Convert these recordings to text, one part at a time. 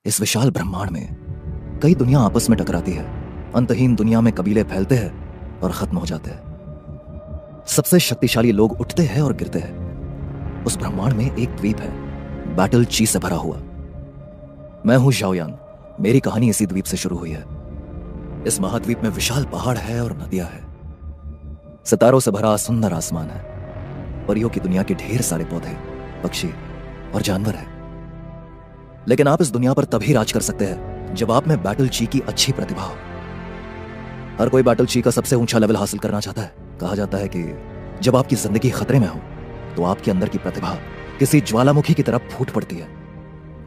इस विशाल ब्रह्मांड में कई दुनिया आपस में टकराती है। अंतहीन दुनिया में कबीले फैलते हैं और खत्म हो जाते हैं। सबसे शक्तिशाली लोग उठते हैं और गिरते हैं। उस ब्रह्मांड में एक द्वीप है, बैटल ची से भरा हुआ। मैं हूं ज़ाओयान। मेरी कहानी इसी द्वीप से शुरू हुई है। इस महाद्वीप में विशाल पहाड़ है और नदियां है। सितारों से भरा सुंदर आसमान है। परियों की दुनिया के ढेर सारे पौधे, पक्षी और जानवर हैं। लेकिन आप इस दुनिया पर तभी राज कर सकते हैं जब आप में बैटल ची की अच्छी प्रतिभा हो। हर कोई बैटल ची का सबसे ऊंचा लेवल हासिल करना चाहता है। कहा जाता है कि जब आपकी जिंदगी खतरे में हो तो आपके अंदर की प्रतिभा किसी ज्वालामुखी की तरफ फूट पड़ती है।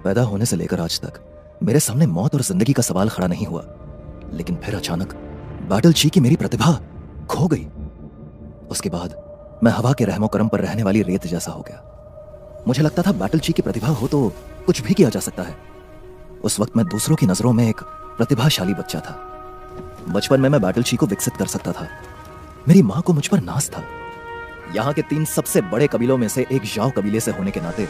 पैदा होने से लेकर आज तक मेरे सामने मौत और जिंदगी का सवाल खड़ा नहीं हुआ, लेकिन फिर अचानक बैटल ची की मेरी प्रतिभा खो गई। उसके बाद मैं हवा के रहमो करम पर रहने वाली रेत जैसा हो गया। मुझे लगता था बैटल ची की प्रतिभा हो तो कुछ भी किया जा सकता है। उस वक्त मैं दूसरों की नजरों में एक प्रतिभाशाली बच्चा था। बचपन में मैं बैटल ची को विकसित कर सकता था। मेरी मां को मुझ पर नाज था। यहाँ के 3 सबसे बड़े कबीलों में से एक जाओ कबीले से होने के नाते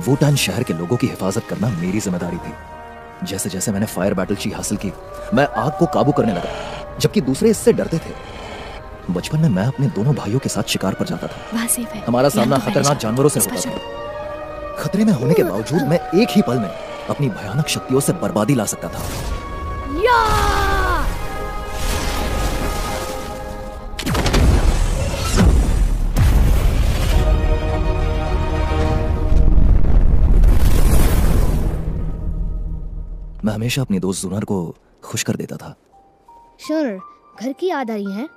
वुटान शहर के लोगों की हिफाजत करना मेरी जिम्मेदारी थी। जैसे जैसे मैंने फायर बैटल ची हासिल की, मैं आग को काबू करने लगा, जबकि दूसरे इससे डरते थे। बचपन में मैं अपने दोनों भाइयों के साथ शिकार पर जाता था। हमारा सामना खतरनाक जानवरों से होता था। खतरे में होने के बावजूद मैं एक ही पल में अपनी भयानक शक्तियों से बर्बादी ला सकता था। मैं हमेशा अपनी दोस्त जुनर को खुश कर देता था। सर, घर की याद आ रही है।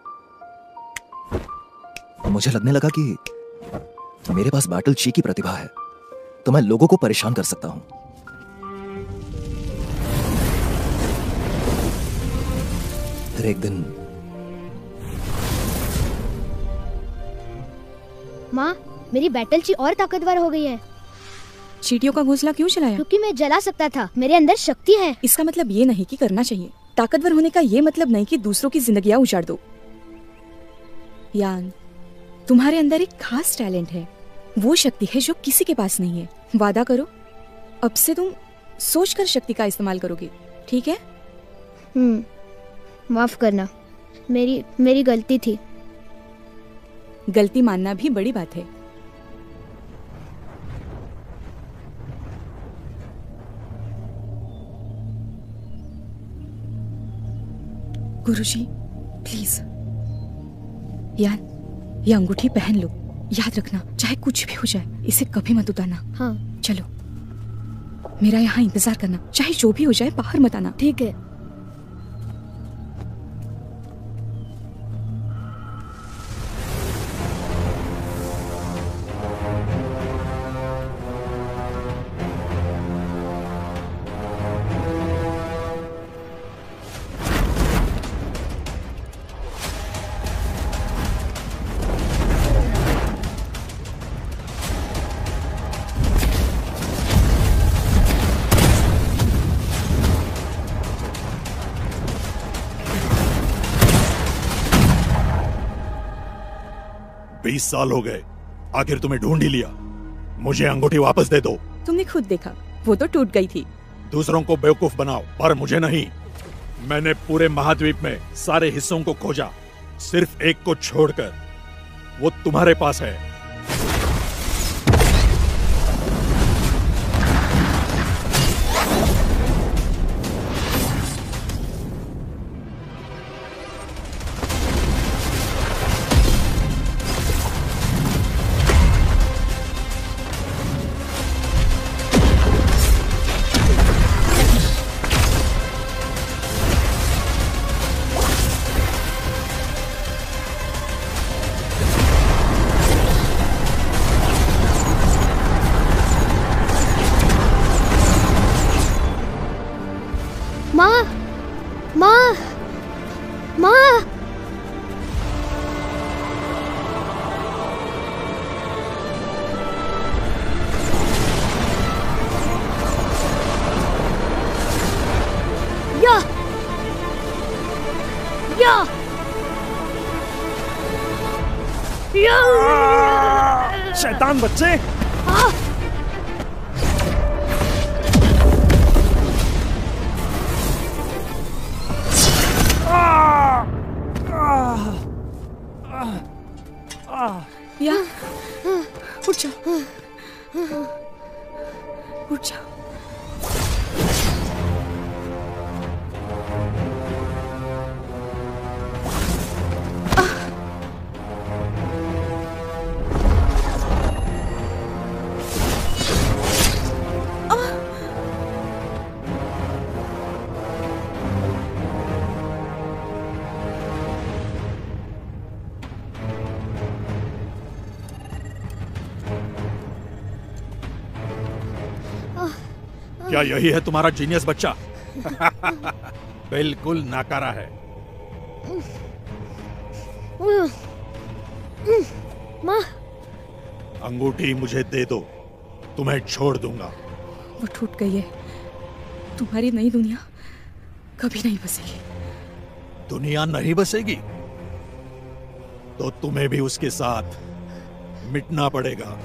मुझे लगने लगा कि मेरे पास बैटल ची की प्रतिभा है तो मैं लोगों को परेशान कर सकता हूं। फिर एक दिन माँ, मेरी बैटल ची और ताकतवर हो गई है। चींटियों का घोंसला क्यों चलाया? क्योंकि मैं जला सकता था। मेरे अंदर शक्ति है। इसका मतलब ये नहीं कि करना चाहिए। ताकतवर होने का ये मतलब नहीं कि दूसरों की जिंदगियां उजाड़ दो। यान, तुम्हारे अंदर एक खास टैलेंट है। वो शक्ति है जो किसी के पास नहीं है। वादा करो, अब से तुम सोचकर शक्ति का इस्तेमाल करोगे, ठीक है? माफ करना, मेरी गलती थी। गलती मानना भी बड़ी बात है। गुरुजी, प्लीज। यान, ये अंगूठी पहन लो। याद रखना, चाहे कुछ भी हो जाए, इसे कभी मत उतारना। हाँ। चलो, मेरा यहाँ इंतजार करना। चाहे जो भी हो जाए, बाहर मत आना। ठीक है। बीस साल हो गए, आखिर तुम्हें ढूंढ ही लिया। मुझे अंगूठी वापस दे दो। तुमने खुद देखा, वो तो टूट गई थी। दूसरों को बेवकूफ बनाओ, पर मुझे नहीं। मैंने पूरे महाद्वीप में सारे हिस्सों को खोजा, सिर्फ एक को छोड़कर। वो तुम्हारे पास है। शैतान बच्चे! क्या यही है तुम्हारा जीनियस बच्चा? बिल्कुल नाकारा है। माँ, अंगूठी मुझे दे दो, तुम्हें छोड़ दूंगा। वो टूट गई है। तुम्हारी नई दुनिया कभी नहीं बसेगी। दुनिया नहीं बसेगी तो तुम्हें भी उसके साथ मिटना पड़ेगा।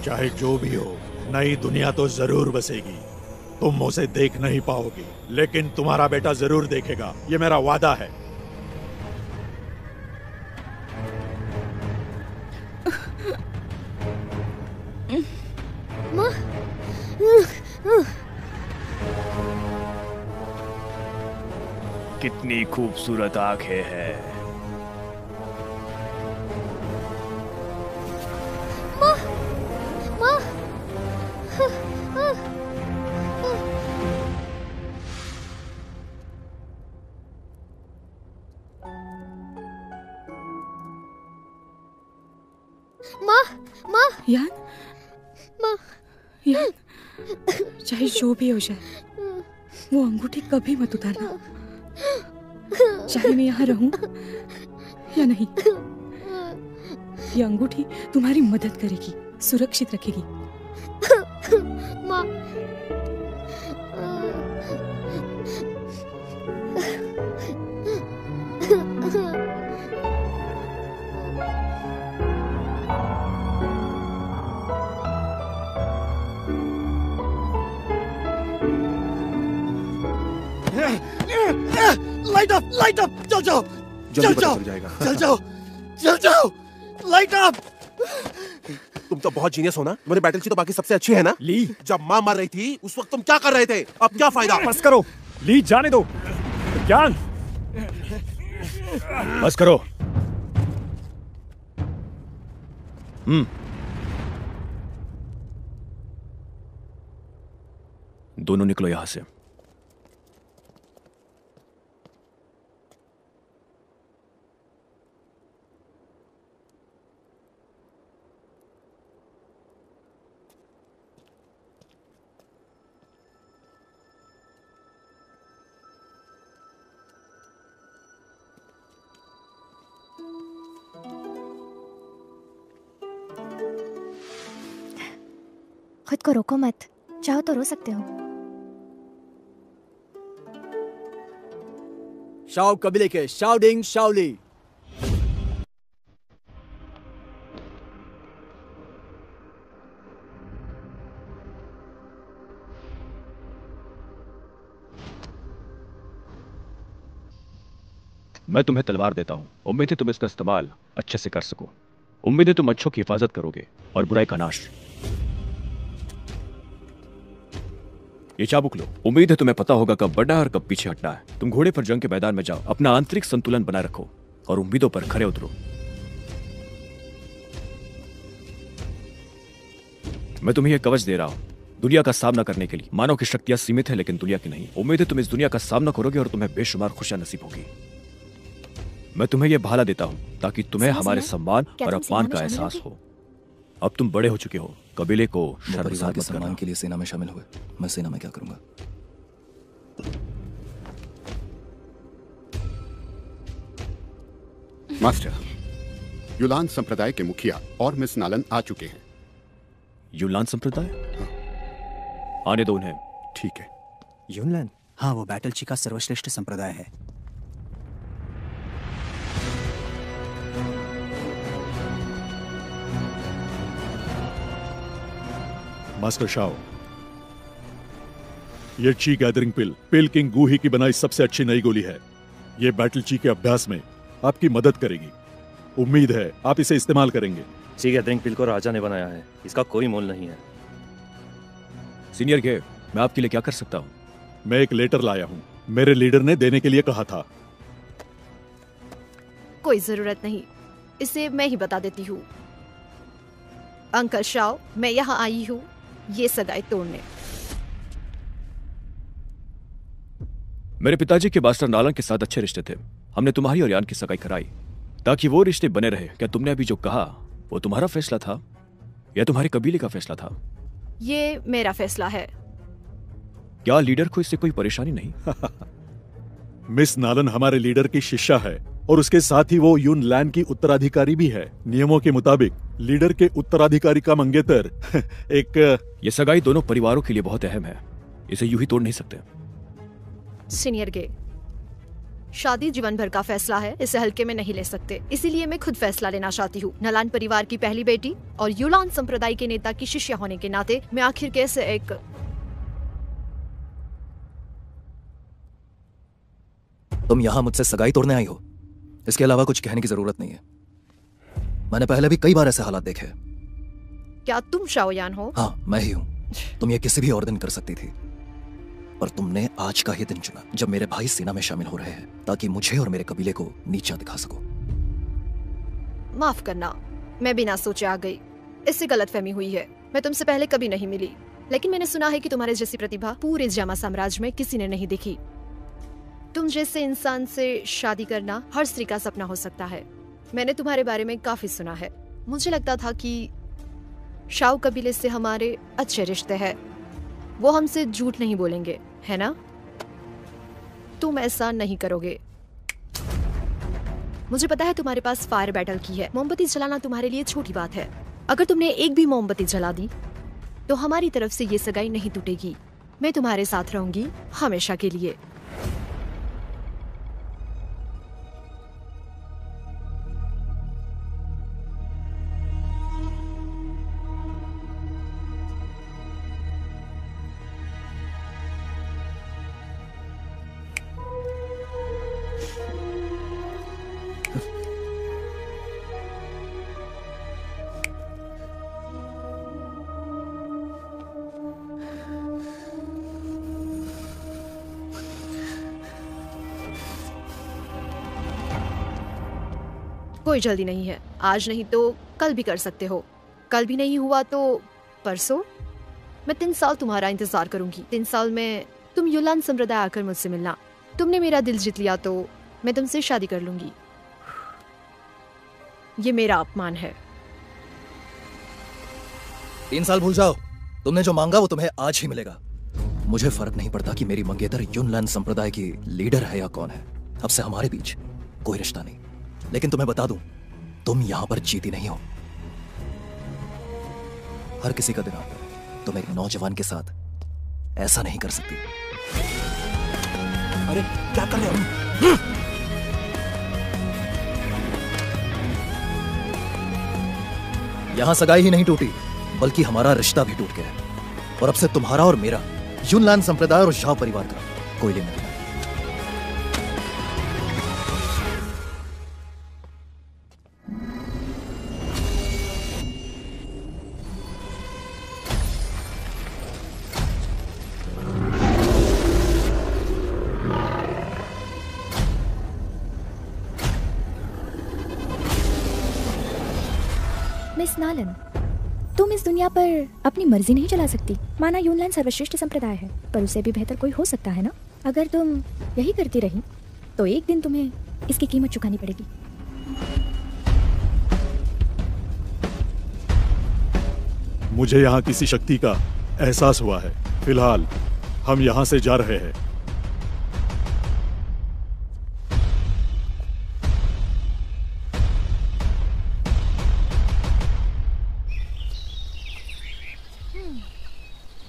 चाहे जो भी हो, नई दुनिया तो जरूर बसेगी। तुम उसे देख नहीं पाओगी, लेकिन तुम्हारा बेटा जरूर देखेगा। ये मेरा वादा है। माँ, कितनी खूबसूरत आंखें हैं। माँ, माँ, माँ, माँ, यान, माँ, यान, चाहे जो भी हो जाए, वो अंगूठी कभी मत उतारना। चाहे मैं यहाँ रहूं या नहीं, ये अंगूठी तुम्हारी मदद करेगी, सुरक्षित रखेगी। माँ, लाइट अप, चल जाओ, जल्दी पता चल जाएगा। चल जाओ, लाइट अप। तुम तो बहुत जीनियस हो ना। मेरी बैटल ची तो बाकी सबसे अच्छी है ना। ली, जब माँ मर रही थी उस वक्त तुम क्या कर रहे थे? अब क्या फायदा? बस करो। ली, जाने दो। ज्ञान, बस करो। दोनों निकलो यहां से। खुद को रोको मत, चाहो तो रो सकते हो। शाओ कबीले के शाओडिंग शाओली। मैं तुम्हें तलवार देता हूं। उम्मीद है तुम इसका इस्तेमाल अच्छे से कर सको। उम्मीद है तुम अच्छों की हिफाजत करोगे और बुराई का नाश। ये चाबुक लो। उम्मीद है तुम्हें पता होगा कब बढ़ना है और कब पीछे हटना है। तुम घोड़े पर जंग के मैदान में जाओ, अपना आंतरिक संतुलन बनाए रखो और उम्मीदों पर खरे उतरो। मैं तुम्हें यह कवच दे रहा हूं दुनिया का सामना करने के लिए। मानव की शक्तियां सीमित है लेकिन दुनिया की नहीं। उम्मीद है तुम इस दुनिया का सामना करोगे और तुम्हें बेशुमार खुशियां नसीब होगी। मैं तुम्हें यह भाला देता हूं ताकि तुम्हें हमारे सम्मान और अपमान का एहसास हो। अब तुम बड़े हो चुके हो, कबीले को परिवार के सम्मान के लिए सेना में शामिल हुए। मैं सेना में क्या करूंगा? मास्टर, युलान संप्रदाय के मुखिया और मिस नालन आ चुके हैं। युलान संप्रदाय? आने दो उन्हें। ठीक है। यूनलैंड? हाँ, वो बैटलची का सर्वश्रेष्ठ संप्रदाय है। मास्टर शाओ, ये ची गैदरिंग पिल किंग गूही की बनाई सबसे अच्छी नई गोली है। ये बैटल ची के अभ्यास में आपकी मदद करेगी। उम्मीद है आप इसे इस्तेमाल करेंगे। ची गैदरिंग पिल को राजा ने बनाया है, इसका कोई मोल नहीं है। सीनियर गे, मैं आपके लिए क्या कर सकता हूं? मैं एक लेटर लाया हूं, मेरे लीडर ने देने के लिए कहा था। कोई जरूरत नहीं, इसे मैं ही बता देती हूँ। अंकल शाओ, मैं यहाँ आई हूँ ये सगाई तोड़ने। मेरे पिताजी के मास्टर नालन के साथ अच्छे रिश्ते थे। हमने तुम्हारी और यान की सगाई कराई ताकि वो रिश्ते बने रहे। क्या तुमने अभी जो कहा वो तुम्हारा फैसला था? यह तुम्हारे कबीले का फैसला था? ये मेरा फैसला है। क्या लीडर को इससे कोई परेशानी नहीं? मिस नालन हमारे लीडर की शिष्या है और उसके साथ ही वो यून लैंड की उत्तराधिकारी भी है। नियमों के मुताबिक लीडर के उत्तराधिकारी का मंगेतर एक ये सगाई दोनों परिवारों के लिए बहुत अहम है, इसे यूं ही तोड़ नहीं सकते। सीनियर गे, शादी जीवन भर का फैसला है, इसे हल्के में नहीं ले सकते। इसीलिए मैं खुद फैसला लेना चाहती हूँ। नलान परिवार की पहली बेटी और युलान संप्रदाय के नेता की शिष्या होने के नाते मैं आखिर कैसे एक तुम यहाँ मुझसे सगाई तोड़ने आई हो, इसके अलावा कुछ कहने की जरूरत नहीं है। मैंने पहले भी कई बार ऐसे हालात देखे। क्या तुम शाओयान हो? हाँ, मैं ही हूँ। तुम ये किसी भी और दिन कर सकती थी, पर तुमने आज का ही दिन चुना जब मेरे भाई सेना में शामिल हो रहे हैं, ताकि मुझे और मेरे कबीले को नीचा दिखा सको। माफ करना, मैं बिना सोचे आ गई। इससे गलतफहमी हुई है। मैं तुमसे पहले कभी नहीं मिली, लेकिन मैंने सुना है कि तुम्हारे जैसी प्रतिभा पूरे जामा साम्राज्य में किसी ने नहीं देखी। तुम जैसे इंसान से शादी करना हर स्त्री का सपना हो सकता है। मैंने तुम्हारे बारे में काफी सुना है। मुझे लगता था कि शाओ कबीले से हमारे अच्छे रिश्ते हैं। वो हमसे झूठ नहीं बोलेंगे, है ना? तुम ऐसा नहीं करोगे। मुझे पता है तुम्हारे पास फायर बैटल की है। मोमबत्ती जलाना तुम्हारे लिए छोटी बात है। अगर तुमने एक भी मोमबत्ती जला दी तो हमारी तरफ से ये सगाई नहीं टूटेगी। मैं तुम्हारे साथ रहूंगी हमेशा के लिए। कोई जल्दी नहीं है। आज नहीं तो कल भी कर सकते हो। कल भी नहीं हुआ तो परसों। मैं 3 साल तुम्हारा इंतजार करूंगी। 3 साल में तुम युलान संप्रदाय आकर मुझसे मिलना। तुमने मेरा दिल जीत लिया तो मैं तुमसे शादी कर लूंगी। ये मेरा अपमान है। 3 साल भूल जाओ। तुमने जो मांगा वो तुम्हें आज ही मिलेगा। मुझे फर्क नहीं पड़ता कि मेरी मंगेतर युनलैंड संप्रदाय की लीडर है या कौन है। अब से हमारे बीच कोई रिश्ता नहीं। लेकिन तुम्हें बता दूं, तुम यहां पर जीती नहीं हो। हर किसी का दिन आता है। तुम एक नौजवान के साथ ऐसा नहीं कर सकती। अरे क्या कर रहे हो? यहां सगाई ही नहीं टूटी, बल्कि हमारा रिश्ता भी टूट गया है। और अब से तुम्हारा और मेरा, युनलैंड संप्रदाय और शाओ परिवार का कोई लेना देना नहीं। मिस नालन, तुम इस दुनिया पर अपनी मर्जी नहीं चला सकती। माना यूनलैंड सर्वश्रेष्ठ संप्रदाय है, पर उससे भी बेहतर कोई हो सकता है ना? अगर तुम यही करती रही तो एक दिन तुम्हें इसकी कीमत चुकानी पड़ेगी। मुझे यहाँ किसी शक्ति का एहसास हुआ है। फिलहाल हम यहाँ से जा रहे हैं।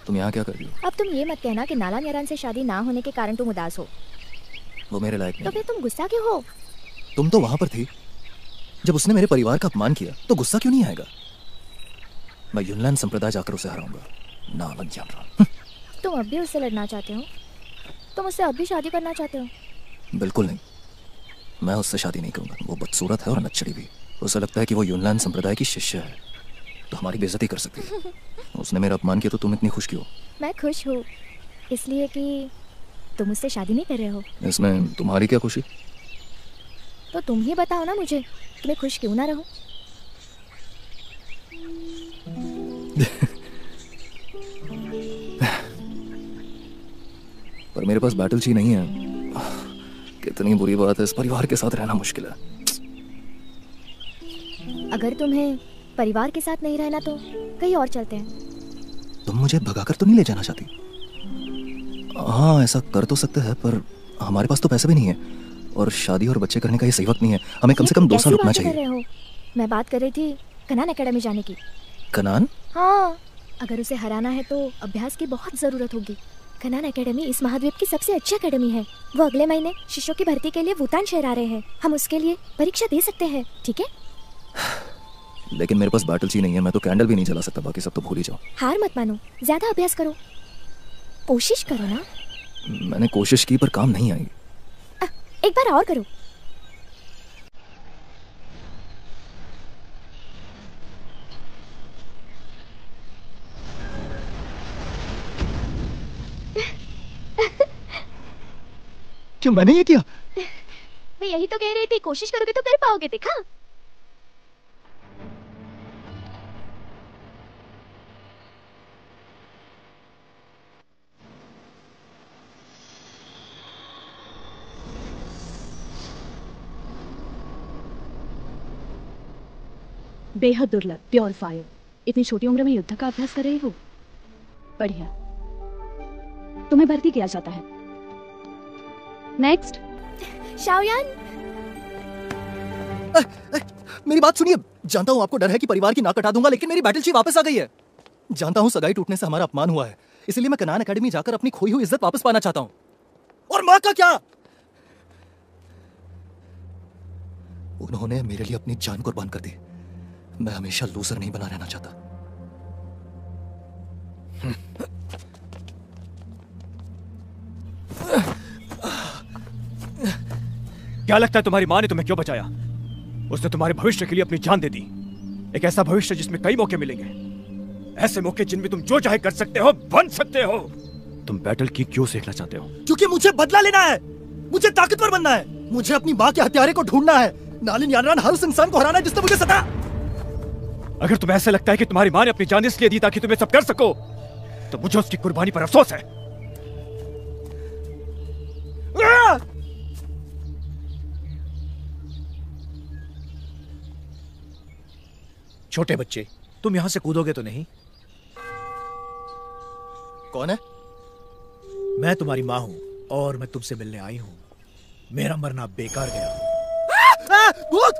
तुम यहाँ क्या कर रही हो? अब तुम ये मत कहना कि नालान यारान से शादी ना होने के कारण तुम उदास हो। वो मेरे लायक नहीं। तो फिर तुम गुस्सा क्यों हो? तुम तो वहां पर थी जब उसने मेरे परिवार का अपमान किया, तो गुस्सा क्यों नहीं आएगा? मैं युनलैंड संप्रदाय जाकर उसे हराऊंगा। नालन यारान। तुम अब भी उससे लड़ना चाहते हो? तुम उससे अब भी शादी करना चाहते हो? बिल्कुल नहीं। मैं उससे शादी नहीं करूंगा। वो बदसूरत है और नच्चड़ी भी। उसे लगता है कि वो युनलैंड संप्रदाय की शिष्य है, तो हमारी बेइज्जती कर सकती है। उसने मेरा अपमान किया तो तुम इतनी खुश क्यों? मैं खुश हूँ इसलिए कि तुम मुझसे शादी नहीं कर रहे हो। इसमें तुम्हारी क्या खुशी? तो तुम ही बताओ ना मुझे, तुम्हें खुश क्यों ना रहूं? पर मेरे पास बैटल ची नहीं है। कितनी बुरी बात है, इस परिवार के साथ रहना मुश्किल है। अगर तुम्हें परिवार के साथ नहीं रहना तो कहीं और चलते हैं। तुम मुझे भगाकर तो नहीं ले जाना चाहती? हाँ, ऐसा कर तो सकते हैं, पर हमारे पास तो पैसे भी नहीं है और शादी और बच्चे करने का ये सही वक्त नहीं है। हमें कम से कम 2 साल रुकना चाहिए। कर रहे हो? मैं बात कर रही थी कनान एकेडमी जाने की। कनान? हाँ, अगर उसे हराना है तो अभ्यास की बहुत जरूरत होगी। कनान एकेडमी इस महाद्वीप की सबसे अच्छी एकेडमी है। वो अगले महीने शिष्यों की भर्ती के लिए वुतान शहर आ रहे हैं। हम उसके लिए परीक्षा दे सकते हैं, ठीक है? लेकिन मेरे पास बैटल ची नहीं है, मैं तो कैंडल भी नहीं जला सकता। बाकी सब तो भूल ही जाओ। हार मत मानो, ज्यादा अभ्यास करो, कोशिश करो ना। मैंने कोशिश की पर काम नहीं आई। एक बार और करो। क्यों मैंने ये किया? मैं यही तो कह रही थी, कोशिश करोगे तो कर पाओगे, देखा? बेहद दुर्लभ, प्योर फायर। इतनी छोटी उम्र में युद्ध का अभ्यास कर रही हो, बढ़िया। तुम्हें भर्ती किया जाता है। नेक्स्ट। शाओयान, मेरी बात सुनिए। जानता हूँ आपको डर है कि परिवार की नाक कटा दूंगा, लेकिन मेरी बैटल ची वापस आ गई है। जानता हूँ सगाई टूटने से हमारा अपमान हुआ है, इसलिए मैं कनान एकेडमी जाकर अपनी खोई हुई इज्जत वापस पाना चाहता हूँ। और माँ का क्या? उन्होंने मेरे लिए अपनी जान कुर्बान कर दी। मैं हमेशा लूजर नहीं बना रहना चाहता। क्या लगता है तुम्हारी माँ ने तुम्हें क्यों बचाया? उसने तुम्हारे भविष्य के लिए अपनी जान दे दी। एक ऐसा भविष्य जिसमें कई मौके मिलेंगे, ऐसे मौके जिनमें तुम जो चाहे कर सकते हो, बन सकते हो। तुम बैटल की क्यों सीखना चाहते हो? क्योंकि मुझे बदला लेना है, मुझे ताकतवर बनना है, मुझे अपनी माँ के हत्यारे को ढूंढना है। नालिन यानरान हर उस इंसान को हराना है जिसने मुझे सता। अगर तुम्हें ऐसा लगता है कि तुम्हारी माँ ने अपनी जान इसलिए दी ताकि तुम्हें सब कर सको, तो मुझे उसकी कुर्बानी पर अफसोस है। छोटे बच्चे, तुम यहां से कूदोगे तो नहीं? कौन है? मैं तुम्हारी माँ हूं और मैं तुमसे मिलने आई हूं। मेरा मरना बेकार गया। भूत!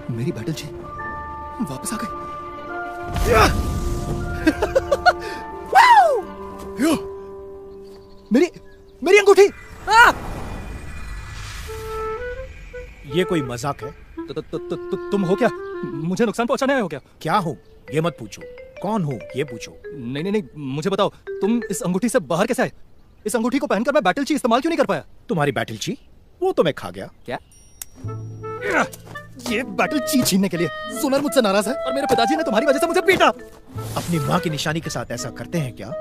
मेरी बैटल जी वापस आ गई। मेरी अंगूठी! ये कोई मजाक है? तुम हो क्या? मुझे नुकसान पहुंचाने आए हो क्या? क्या हूँ ये मत पूछो, कौन हूँ ये पूछो। नहीं, मुझे बताओ, तुम इस अंगूठी से बाहर कैसे आए? इस अंगूठी को पहनकर मैं बैटल ची इस्तेमाल क्यों नहीं कर पाया? तुम्हारी बैटल ची? वो तो मैं खा गया। क्या? ये बैटल ची छीनने के लिए सुनर मुझसे नाराज है और मेरे पिताजी ने तुम्हारी वजह से मुझे पीटा। अपनी माँ की निशानी के साथ ऐसा करते हैं क्या?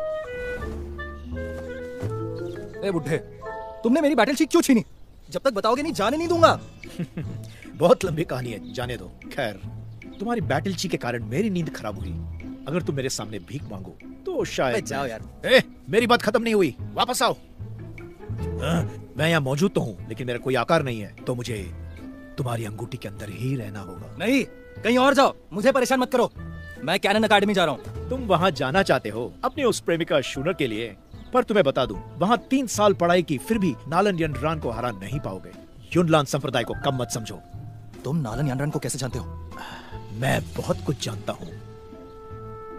ए बुड्ढे, तुमने मेरी बैटल ची क्यों छीनी? जब तक बताओगे नहीं जाने नहीं दूंगा। बहुत लंबी कहानी है, जाने दो। खैर, तुम्हारी बैटल ची के कारण मेरी नींद खराब हुई। अगर तुम मेरे सामने भीख मांगो तो शायद। जाओ यार। मेरी बात खत्म नहीं हुई, वापस आओ। मैं यहाँ मौजूद तो हूँ, लेकिन मेरा कोई आकार नहीं है, तो मुझे तुम्हारी अंगूठी के अंदर ही रहना होगा। नहीं, कहीं और जाओ, मुझे परेशान मत करो। मैं कैनन एकेडमी जा रहा हूँ। तुम वहाँ जाना चाहते हो अपनी उस प्रेमिका शूनर के लिए, पर तुम्हें बता दूं, वहाँ 3 साल पढ़ाई की फिर भी नालन यानरान को हरा नहीं पाओगे। युनलान संप्रदाय को कम मत समझो। तुम नालन यानरान को कैसे जानते हो? मैं बहुत कुछ जानता हूँ।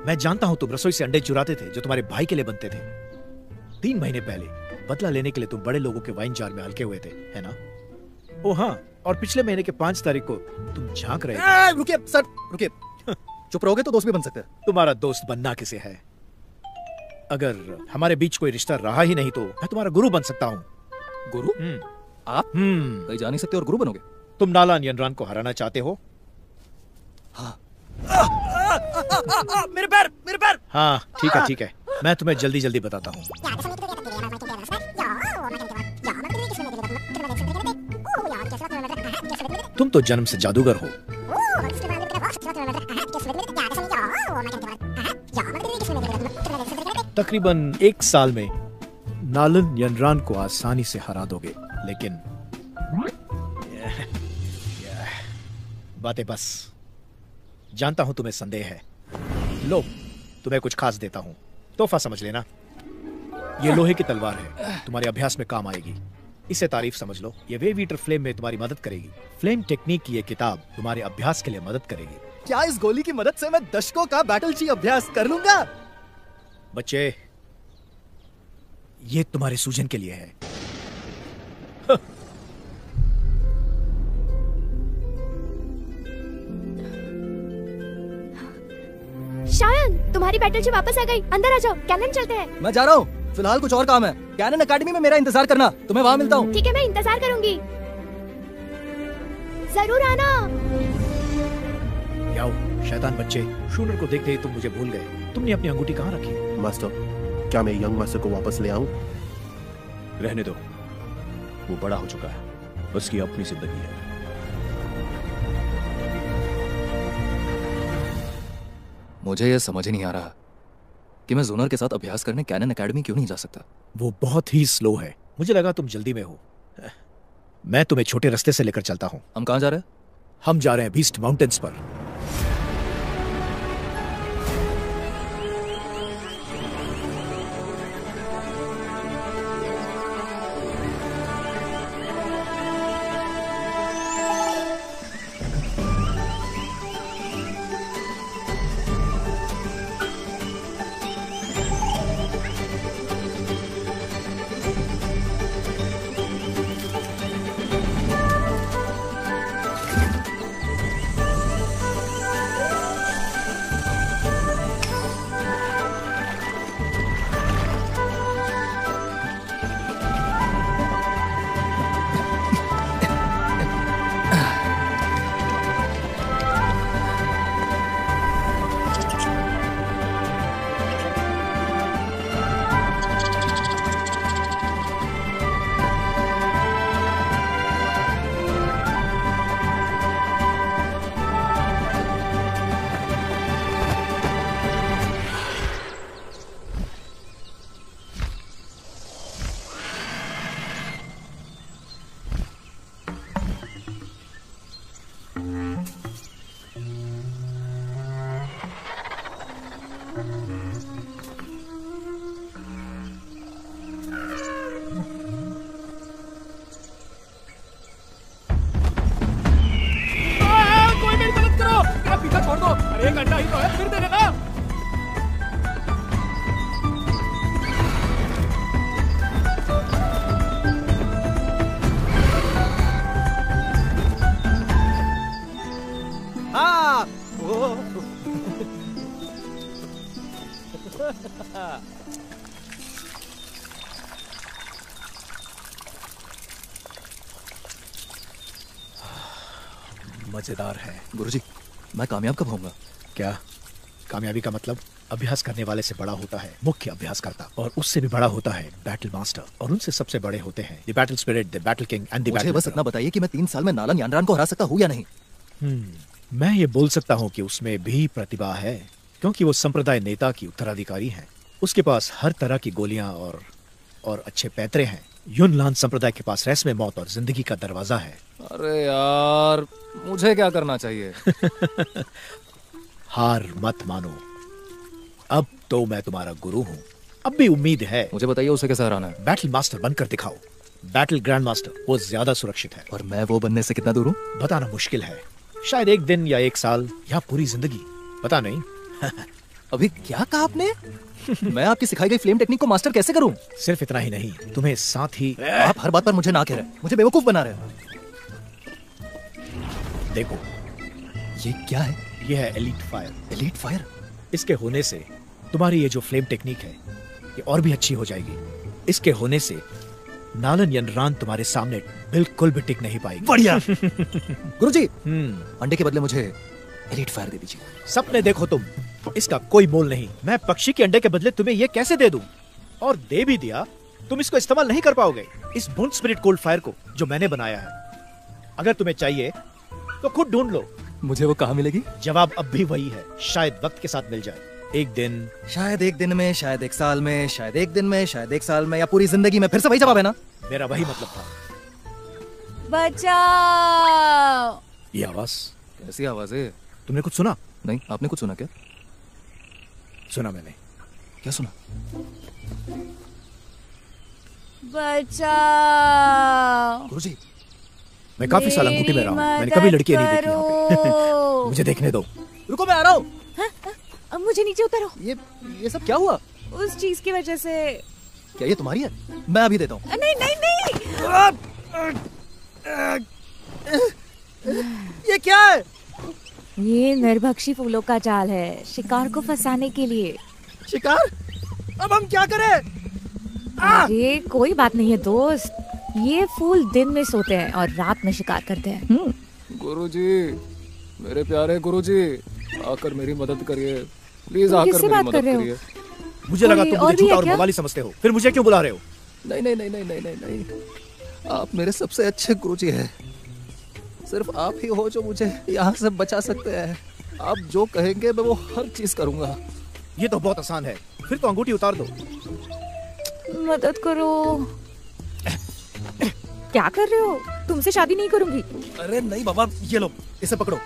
मैं जानता हूँ तुम रसोई से अंडे चुराते थे जो तुम्हारे भाई के लिए बनते थे। 3 महीने पहले बदला लेने के लिए तुम बड़े लोगों के वाइन जार में हल्के हुए थे, है ना? ओ हाँ, और पिछले महीने के 5 तारीख को तुम झांक रहे थे। रुकिए सर, रुकिए। चुप रहोगे तो दोस्त भी बन सकते हैं। तुम्हारा दोस्त बनना किसे है? अगर हमारे बीच कोई रिश्ता रहा ही नहीं तो मैं तुम्हारा गुरु बन सकता हूँ। गुरु? आप कहीं जा नहीं सकते और गुरु बनोगे? तुम नालान यानरान को हराना चाहते हो? हाँ। मेरे पैर, मेरे पैर। हाँ, ठीक है, मैं तुम्हें जल्दी जल्दी बताता हूँ। तुम तो जन्म से जादूगर हो। तकरीबन 1 साल में नालन यनरान को आसानी से हरा दोगे, लेकिन बातें बस। जानता हूं तुम्हें संदेह है। लो, तुम्हें कुछ खास देता हूं, तोहफा समझ लेना। ये लोहे की तलवार है, तुम्हारे अभ्यास में काम आएगी। इसे तारीफ समझ लो। ये वेव ईटर फ्लेम में तुम्हारी मदद करेगी। फ्लेम टेक्निक की ये किताब तुम्हारे अभ्यास के लिए मदद करेगी। क्या इस गोली की मदद से मैं दशकों का बैटल ची अभ्यास कर लूंगा? बच्चे, ये तुम्हारे सूजन के लिए है। शायन, तुम्हारी बैटल ची वापस आ गई। अंदर आ जाओ, कैनन चलते हैं। मैं जा रहा हूँ, फिलहाल कुछ और काम है। कैनन एकेडमी में मेरा इंतजार करना, तुम्हें वहाँ मिलता हूँ। ठीक है, मैं इंतजार करूंगी। जरूर आना। याओ, शैतान बच्चे, शूनर को देखते ही तुम मुझे भूल गए। तुमने अपनी अंगूठी कहाँ रखी? मास्टर, क्या मैं यंग मास्टर को वापस ले आऊं? रहने दो, वो बड़ा हो चुका है, उसकी अपनी जिंदगी है। मुझे यह समझ ही नहीं आ रहा कि मैं जोनर के साथ अभ्यास करने कैनन एकेडमी क्यों नहीं जा सकता। वो बहुत ही स्लो है। मुझे लगा तुम जल्दी में हो। मैं तुम्हें छोटे रास्ते से लेकर चलता हूँ। हम कहाँ जा रहे हैं? हम जा रहे हैं बीस्ट माउंटेन्स पर। मजेदार है। गुरुजी, मैं कामयाब कब होऊंगा? क्या कामयाबी का मतलब? अभ्यास करने वाले से बड़ा होता है मुख्य अभ्यास करता, और उससे भी बड़ा होता है बैटल मास्टर, और उनसे सबसे बड़े होते हैं the battle spirit, the battle king and the battle. मुझे बस इतना बताइए कि मैं 3 साल में नालन यानरान को हरा सकता हूँ या नहीं? मैं ये बोल सकता हूँ कि उसमें भी प्रतिभा है, क्योंकि वो संप्रदाय नेता की उत्तराधिकारी है। उसके पास हर तरह की गोलियां और अच्छे पैतरे हैं। युनलान संप्रदाय के पास रहस्य में मौत और जिंदगी का दरवाजा है। अरे यार, मुझे क्या करना चाहिए? हार मत मानो, अब तो मैं तुम्हारा गुरु हूँ। अब भी उम्मीद है। मुझे बताइए उसे कैसे हराना है? बैटल मास्टर बनकर दिखाओ। बैटल ग्रैंड मास्टर वो ज्यादा सुरक्षित है। और मैं वो बनने से कितना दूर हूँ? बताना मुश्किल है, शायद 1 दिन या 1 साल या पूरी जिंदगी, पता नहीं। अभी क्या कहा आपने? मैं आपकी सिखाई गई फ्लेम टेक्निक को मास्टर कैसे करूं? सिर्फ इतना ही नहीं, तुम्हें साथ ही। आप हर बात पर मुझे ना कह रहे, मुझे बेवकूफ बना रहे हैं। देखो, ये क्या है? ये है एलीट फायर। Elite fire? इसके होने से तुम्हारी ये जो फ्लेम टेक्निक है ये और भी अच्छी हो जाएगी। इसके होने से नालन यनरान तुम्हारे सामने बिल्कुल भी टिक नहीं पाएगी। बढ़िया। गुरुजी, अंडे के बदले मुझे एलीट फायर दे दीजिए। सपने देखो तुम, इसका कोई मोल नहीं। मैं पक्षी के अंडे के बदले तुम्हें ये कैसे दे दूं? और दे भी दिया, तुम इसको इस्तेमाल नहीं कर पाओगे, इस बूंद स्पिरिट कोल्ड फायर को जो मैंने बनाया है। अगर तुम्हें चाहिए तो खुद ढूंढ लो। मुझे वो कहाँ मिलेगी? जवाब अब भी वही है, शायद वक्त के साथ मिल जाए। एक दिन, शायद एक दिन में, शायद एक साल में, शायद एक दिन में, शायद एक साल में, या पूरी जिंदगी में। फिर से वही जवाब है ना? मेरा वही मतलब था। बचाओ। ये आवाज कैसी आवाज है? तुमने कुछ सुना? नहीं, आपने कुछ सुना क्या? सुना मैंने। क्या सुना? बचाओ। गुरुजी, मैं काफी साल अंगूठी में रहा हूँ, मैंने कभी लड़कियां नहीं देखी यहाँ पे। मुझे देखने दो। रुको, मैं आ रहा हूँ। अब मुझे नीचे उतारो। ये सब क्या हुआ? उस चीज की वजह से। क्या ये तुम्हारी है? मैं अभी देता हूँ। नहीं नहीं नहीं। ये क्या है? ये नरभक्षी फूलों का जाल है, शिकार को फंसाने के लिए। शिकार? अब हम क्या करें? अरे कोई बात नहीं है दोस्त, ये फूल दिन में सोते हैं और रात में शिकार करते हैं। गुरुजी, मेरे प्यारे गुरुजी, आकर मेरी मदद करिए प्लीज, आकर मेरी मदद करिए। मुझे लगा तुम मुझे झूठा और मवाली समझते हो, फिर मुझे क्यों बुला रहे हो? नहीं नहीं नहीं नहीं नहीं नहीं नहीं, आप मेरे सबसे अच्छे गुरुजी हैं। सिर्फ आप ही हो जो मुझे यहाँ से बचा सकते हैं। आप जो कहेंगे मैं वो हर चीज करूंगा। ये तो बहुत आसान है, फिर तो अंगूठी उतार दो। मदद करो। क्या कर रहे हो? तुमसे शादी नहीं करूंगी। अरे नहीं बाबा, ये लो, इसे पकड़ो।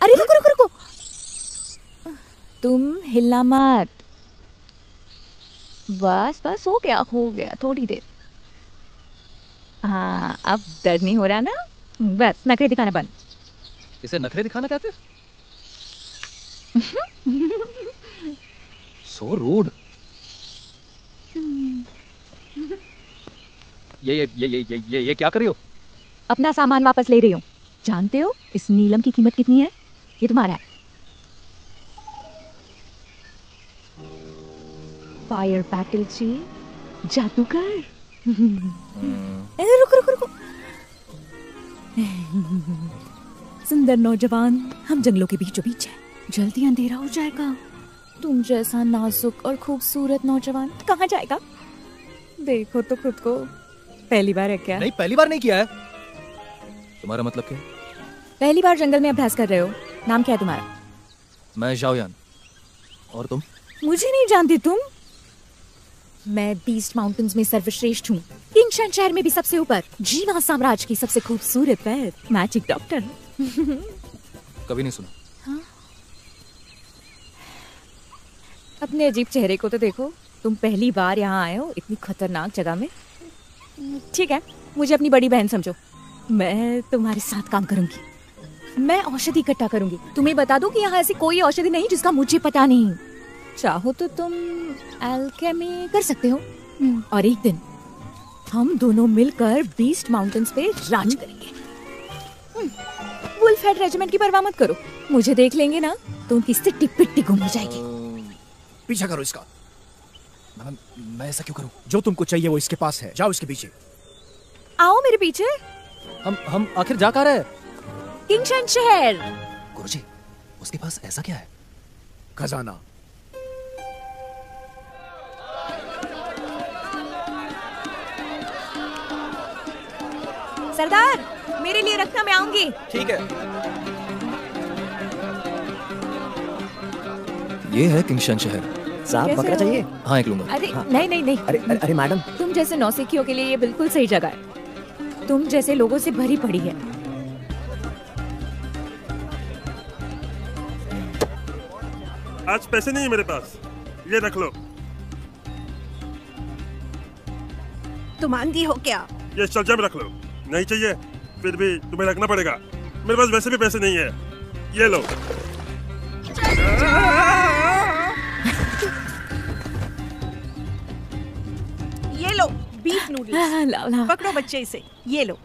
अरे रुको रुको रुको, तुम हिलना मत। बस बस, हो गया थोड़ी देर। हाँ, अब दर्द नहीं हो रहा ना? बस नखरे दिखाना बंद। इसे नखरे दिखाना कहते? So rude. ये क्या कर रही हो? अपना सामान वापस ले रही हूँ। जानते हो इस नीलम की कीमत कितनी है? ये तुम्हारा है। फायर बैटल चाहिए? जादूगर। रुको रुको रुको। सुंदर नौजवान, हम जंगलों के बीचों बीच हैं, जल्दी अंधेरा हो जाएगा। तुम जैसा नाजुक और खूबसूरत नौजवान कहाँ जाएगा? देखो तो खुद को। पहली बार है क्या? नहीं, पहली बार नहीं किया है। तुम्हारा मतलब क्या? पहली बार जंगल में अभ्यास कर रहे हो। नाम क्या है तुम्हारा? मैं जाओयान। और तुम? मुझे नहीं जानती तुम? मैं बीस्ट माउंटेन्स में सर्वश्रेष्ठ हूँ, किंगशन शहर में भी सबसे ऊपर, जीवा साम्राज्य की सबसे खूबसूरत पैर, मैजिक डॉक्टर। कभी नहीं सुना। हाँ? अपने अजीब चेहरे को तो देखो। तुम पहली बार यहाँ आए हो इतनी खतरनाक जगह में। ठीक है, मुझे अपनी बड़ी बहन समझो। मैं तुम्हारे साथ काम करूंगी। मैं औषधि इकट्ठा करूंगी। तुम्हें बता दूं कि यहाँ ऐसी कोई औषधि नहीं जिसका मुझे पता नहीं। चाहो तो तुम एल्केमी कर सकते हो, और एक दिन हम दोनों मिलकर बीस्ट माउंटेन्स पे राज करेंगे। वुल्फ हेड रेजिमेंट की परवाह मत करो, मुझे देख लेंगे ना तो उनकी सिट्टी पिट्टी गुम हो जाएगी। पीछा करो इसका। मैं ऐसा क्यों करूं? जो तुमको चाहिए वो इसके पास है, जाओ इसके पीछे। आओ मेरे पीछे। हम आखिर जा कहाँ रहे? किंगशन शहर। गुरुजी, उसके पास ऐसा क्या है? खजाना। सरदार, मेरे लिए रखना, मैं आऊंगी। ठीक है। ये है किंगशन शहर। साहब बकरा चाहिए? हाँ, एक लूंगा। अरे हाँ। नहीं। अरे मैडम, तुम जैसे नौसिखियों के लिए ये बिल्कुल सही जगह है। तुम जैसे लोगों से भरी पड़ी है। आज पैसे नहीं है मेरे पास, ये रख लो। तुम आंधी हो क्या? ये सज्जा में रख लो। नहीं चाहिए फिर भी तुम्हें रखना पड़ेगा। मेरे पास वैसे भी पैसे नहीं है, ये लो। ये लो बीफ नूडल्स। पकड़ो बच्चे इसे, ये लो।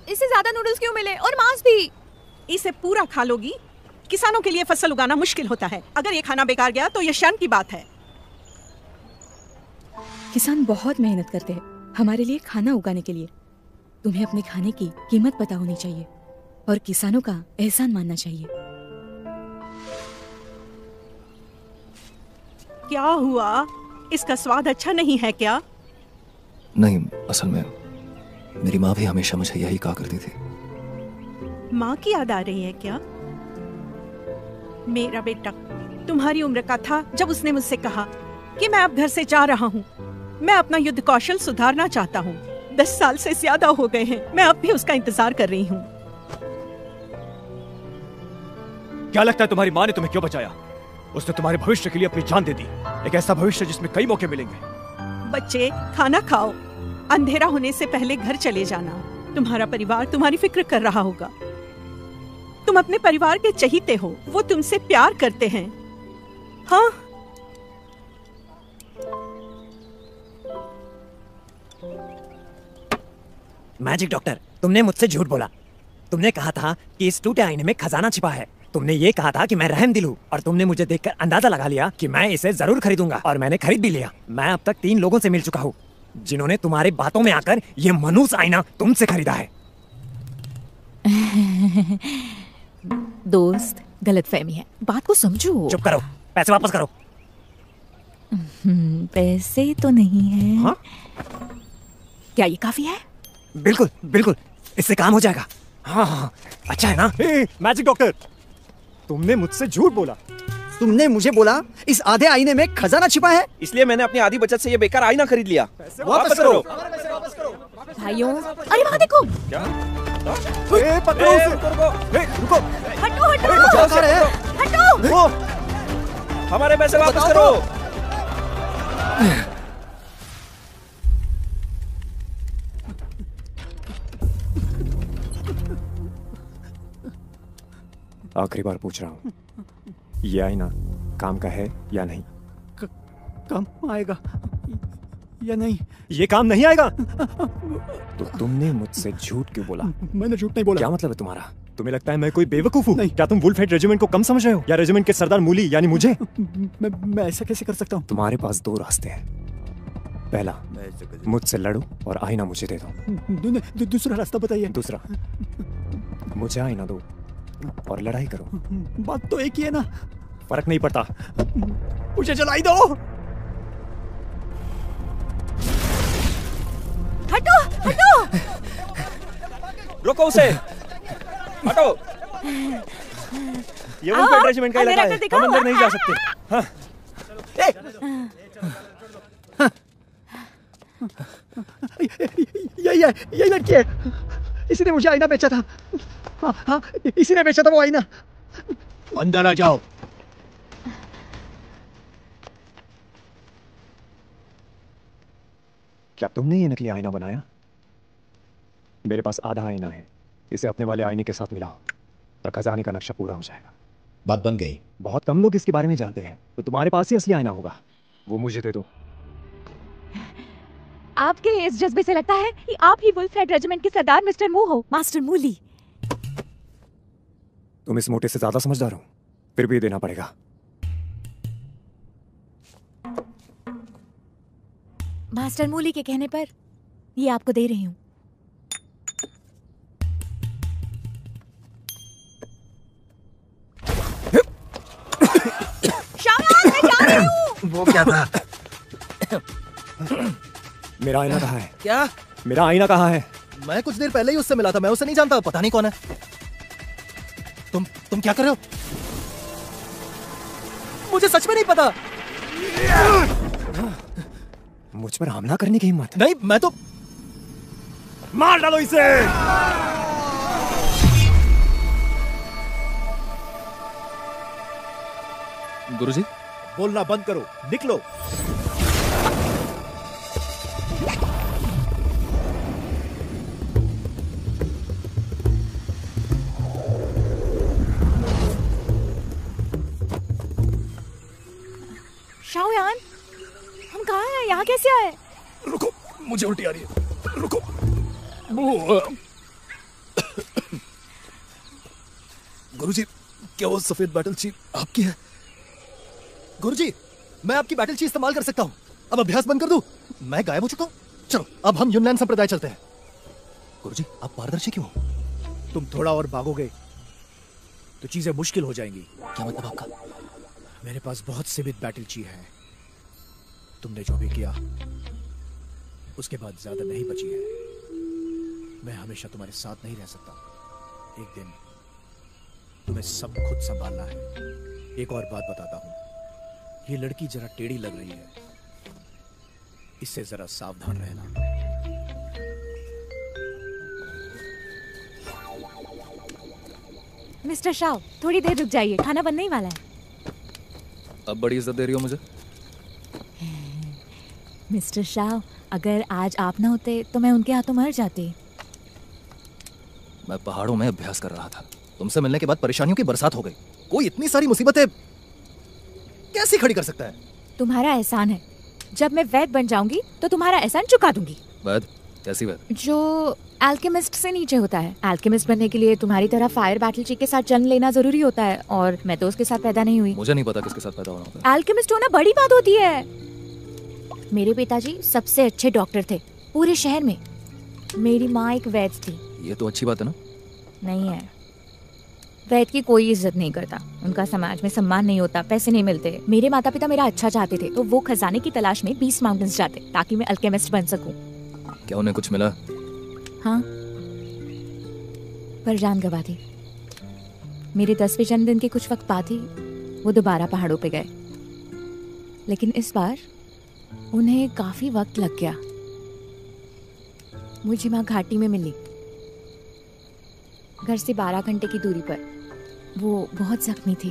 इससे ज्यादा नूडल्स क्यों मिले? और मांस भी। इसे पूरा खा लोगी? किसानों के लिए फसल उगाना मुश्किल होता है, अगर ये खाना बेकार गया तो ये शर्म की बात है। किसान बहुत मेहनत करते हैं हमारे लिए खाना उगाने के लिए। तुम्हें अपने खाने की कीमत पता होनी चाहिए और किसानों का एहसान मानना चाहिए। क्या हुआ? इसका स्वाद अच्छा नहीं है क्या? नहीं, असल में मेरी माँ भी हमेशा मुझे यही कहा करती थी। माँ की याद आ रही है क्या? मेरा बेटा तुम्हारी उम्र का था जब उसने मुझसे कहा कि मैं अब घर से जा रहा हूँ। मैं अपना युद्ध कौशल सुधारना चाहता हूँ। 10 साल से ज्यादा हो गए हैं। मैं अब भी उसका इंतजार कर रही हूँ। क्या लगता है तुम्हारी माँ ने तुम्हें क्यों बचाया? उसने तुम्हारे भविष्य के लिए अपनी जान दे दी, एक ऐसा भविष्य जिसमें कई मौके मिलेंगे। बच्चे खाना खाओ, अंधेरा होने से पहले घर चले जाना। तुम्हारा परिवार तुम्हारी फिक्र कर रहा होगा। तुम अपने परिवार के चहीते हो, वो तुमसे प्यार करते हैं। हाँ, मैजिक डॉक्टर, तुमने मुझसे झूठ बोला। तुमने कहा था कि इस टूटे आईने में खजाना छिपा है। तुमने ये कहा था कि मैं रहमदिल हूँ, और तुमने मुझे देखकर अंदाजा लगा लिया कि मैं इसे जरूर खरीदूंगा, और मैंने खरीद भी लिया। मैं अब तक 3 लोगों से मिल चुका हूँ जिन्होंने तुम्हारी बातों में आकर ये मनूस आईना तुमसे खरीदा है। दोस्त, गलतफहमी है, बात को समझो। चुप करो, पैसे वापस करो। पैसे तो नहीं है। हाँ? क्या ये काफी है? बिल्कुल बिल्कुल, इससे काम हो जाएगा। हाँ हाँ, अच्छा है ना? मैजिक डॉक्टर, तुमने मुझसे झूठ बोला। तुमने मुझे बोला इस आधे आईने में खजाना छिपा है, इसलिए मैंने अपनी आधी बचत से ये बेकार आईना खरीद लिया। वापस करो। भाइयों, अरे वहाँ देखो। क्या? पकड़ो उसे। रुको। हटो हटो। हटो। हमारे पैसे वापस करो। आखिरी बार पूछ रहा हूँ, ये आईना काम का है या नहीं? काम आएगा या नहीं? ये काम नहीं आएगा। तो तुमने मुझसे झूठ क्यों बोला? मैंने झूठ नहीं बोला। क्या मतलब है तुम्हारा? तुम्हें लगता है मैं कोई बेवकूफ हूँ? क्या तुम वुल्फ हेड रेजिमेंट को कम समझ रहे हो, या रेजिमेंट के सरदार मूली यानी मुझे? मैं ऐसा कैसे कर सकता हूँ? तुम्हारे पास 2 रास्ते हैं। पहला, मुझसे लड़ो और आईना मुझे दे दो। दूसरा रास्ता बताइए। दूसरा, मुझे आईना दो और लड़ाई करो। बात तो एक ही है ना। फर्क नहीं पड़ता, मुझे जलाई दो। हटो हटो। रोको उसे। हटो। ये वुल्फ हेड रेजिमेंट का इलाका है, हम अंदर नहीं जा सकते। हाँ। यही लड़की है। इसी ने मुझे आईना बेचा था। हाँ, इसी ने बेचा था वो आईना। अंदर आ जाओ। क्या तुमने ये नकली आईना बनाया? मेरे पास आधा आईना है, इसे अपने वाले आईने के साथ मिलाओ तो खजाने का नक्शा पूरा हो जाएगा। बात बन गई। बहुत कम लोग इसके बारे में जानते हैं, तो तुम्हारे पास ही असली आईना होगा, वो मुझे दे दो। आपके इस जज्बे से लगता है कि आप ही वुल्फ हेड रेजिमेंट के सरदार मिस्टर मू हो, मास्टर मूली। तुम इस मोटे से ज्यादा समझदार हो, फिर भी देना पड़ेगा। मास्टर मूली के कहने पर ये आपको दे रही हूँ। मैं जा रही हूँ। वो क्या था? मेरा आईना कहाँ है? क्या? मेरा आईना कहाँ है? मैं कुछ देर पहले ही उससे मिला था, मैं उसे नहीं जानता, पता नहीं कौन है। तुम क्या कर रहे हो? मुझे सच में नहीं पता। मुझ पर हमला करने की हिम्मत? नहीं, मैं तो मार डालो इसे। गुरुजी, बोलना बंद करो, निकलो। शाओयान, हम कहाँ हैं? यहाँ कैसे आए? रुको, मुझे उल्टी आ रही है। रुको। गुरुजी, क्या वो सफेद बैटल चीफ आपकी है? गुरुजी, मैं आपकी बैटल चीफ इस्तेमाल कर सकता हूँ। अब अभ्यास बंद कर दूं? मैं गायब हो चुका हूँ। चलो, अब हम यूनलैंड संप्रदाय चलते हैं। गुरुजी, आप पारदर्शी क्यों हो? तुम थोड़ा और भागोगे तो चीजें मुश्किल हो जाएंगी। क्या मतलब आपका? मेरे पास बहुत सीमित बैटल ची है, तुमने जो भी किया उसके बाद ज्यादा नहीं बची है। मैं हमेशा तुम्हारे साथ नहीं रह सकता। एक दिन तुम्हें सब खुद संभालना है। एक और बात बताता हूं, ये लड़की जरा टेढ़ी लग रही है, इससे जरा सावधान रहना। मिस्टर शाह, थोड़ी देर रुक जाइए, खाना बनने ही वाला है। अब बड़ी इज्जत दे रही हो मुझे। मिस्टर शाह, अगर आज आप ना होते तो मैं उनके हाथों मर जाती। मैं पहाड़ों में अभ्यास कर रहा था। तुमसे मिलने के बाद परेशानियों की बरसात हो गई। कोई इतनी सारी मुसीबतें कैसे खड़ी कर सकता है? तुम्हारा एहसान है। जब मैं वैद बन जाऊंगी तो तुम्हारा एहसान चुका दूंगी। वैद? कैसी वैद? जो एल्केमिस्ट से नीचे होता है। एल्केमिस्ट बनने के लिए तुम्हारी तरह फायर बैटल ची के साथ जन्म लेना जरूरी होता है, और मैं तो उसके साथ पैदा नहीं हुई। मुझे नहीं पता किसके साथ पैदा होना होता है। एल्केमिस्ट होना बड़ी बात होती है। मेरे पिताजी सबसे अच्छे डॉक्टर थे पूरे शहर में। मेरी माँ एक वैद थी। ये तो अच्छी बात है ना? नहीं है। वैद की कोई इज्जत नहीं करता, उनका समाज में सम्मान नहीं होता, पैसे नहीं मिलते। मेरे माता पिता मेरा अच्छा चाहते थे तो वो खजाने की तलाश में 20 माउंटेन्स जाते ताकि मैं अल्केमिस्ट बन सकूं। क्या उन्हें कुछ मिला? हाँ, पर जान गवा दी। मेरे 10वें जन्मदिन के कुछ वक्त बाद ही वो दोबारा पहाड़ों पे गए, लेकिन इस बार उन्हें काफी वक्त लग गया। मुझे माँ घाटी में मिली, घर से 12 घंटे की दूरी पर। वो बहुत जख्मी थी।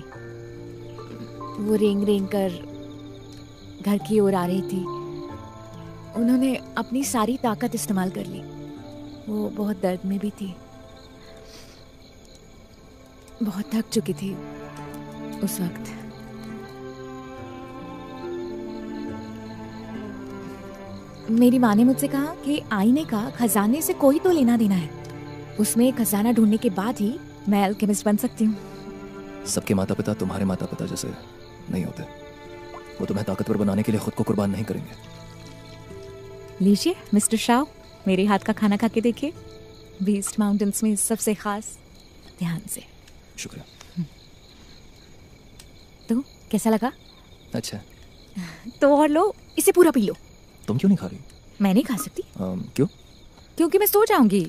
वो रेंग रेंग कर घर की ओर आ रही थी। उन्होंने अपनी सारी ताकत इस्तेमाल कर ली। वो बहुत दर्द में भी थी, बहुत थक चुकी थी उस वक्त। मेरी माँ ने मुझसे कहा कि आईने का खजाने से कोई तो लेना देना है। उसमें खजाना ढूंढने के बाद ही मैं अल्केमिस्ट बन सकती हूँ। सबके माता पिता तुम्हारे माता पिता जैसे नहीं होते। वो तुम्हें ताकतवर बनाने के लिए खुद को कुर्बान नहीं करेंगे। लीजिए मिस्टर शाह, मेरे हाथ का खाना खा के देखिए। बीस्ट माउंटेन्स में सबसे खास। ध्यान से। शुक्रिया। तो कैसा लगा? अच्छा। तो और लो, इसे पूरा पी लो। तुम क्यों नहीं खा रही? मैं नहीं खा सकती। क्यों? क्योंकि मैं सो जाऊंगी।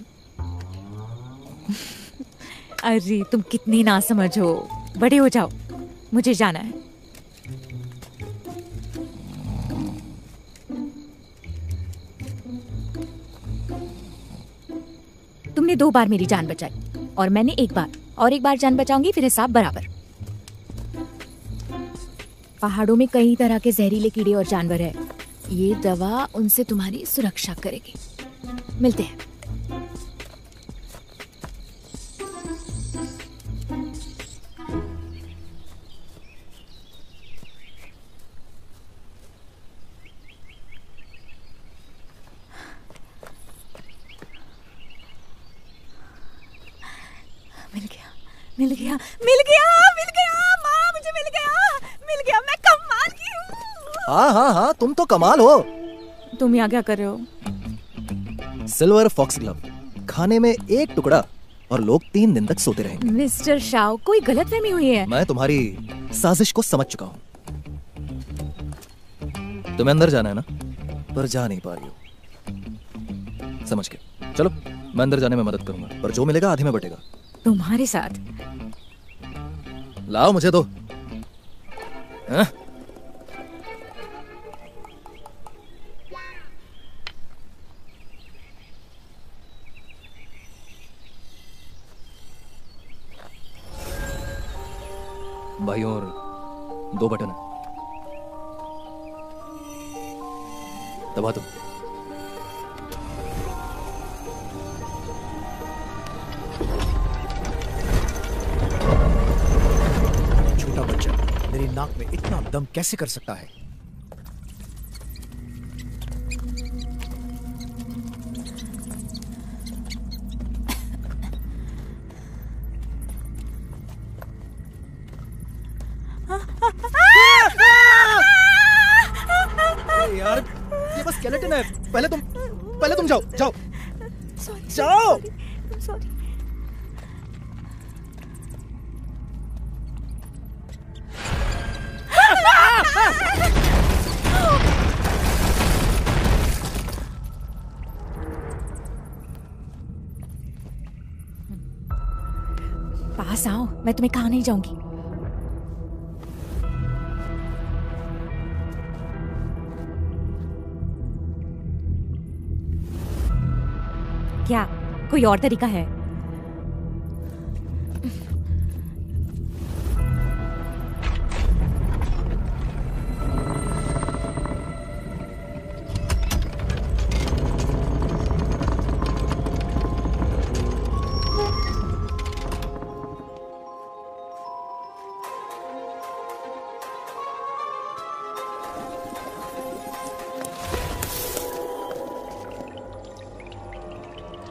अरे तुम कितनी नासमझ हो। बड़े हो जाओ, मुझे जाना है। तुमने 2 बार मेरी जान बचाई और मैंने 1 बार, और 1 बार जान बचाऊंगी, फिर हिसाब बराबर। पहाड़ों में कई तरह के जहरीले कीड़े और जानवर है। ये दवा उनसे तुम्हारी सुरक्षा करेगी। मिलते हैं। मिल गया, मिल गया, मिल गया। माँ, मुझे मिल गया, मिल गया। मैं कमाल की हूँ। हाँ हाँ हाँ, तुम तो कमाल हो। तुम यहाँ क्या कर रहे हो? सिल्वर फॉक्स ग्लव खाने में 1 टुकड़ा और लोग 3 दिन तक सोते रहेंगे। मिस्टर शाह, कोई गलतफहमी हुई है। मैं तुम्हारी साजिश को समझ चुका हूँ। तुम्हें अंदर जाना है ना, पर जा नहीं पा रही हो। समझ के चलो, मैं अंदर जाने में मदद करूंगा, पर जो मिलेगा आधे में बटेगा। तुम्हारे साथ? लाओ मुझे दो। हाँ? भाई और 2 बटन है, दबा दो। छोटा बच्चा मेरी नाक में इतना दम कैसे कर सकता है? यार ये बस स्केलेटन है। पहले तुम जाओ जाओ जाओ। सॉरी। पास आओ, मैं तुम्हें कहा नहीं जाऊंगी। क्या कोई और तरीका है?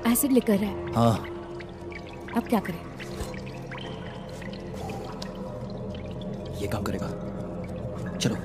एसिड लिकर है। हाँ। अब क्या करें? ये काम करेगा। चलो।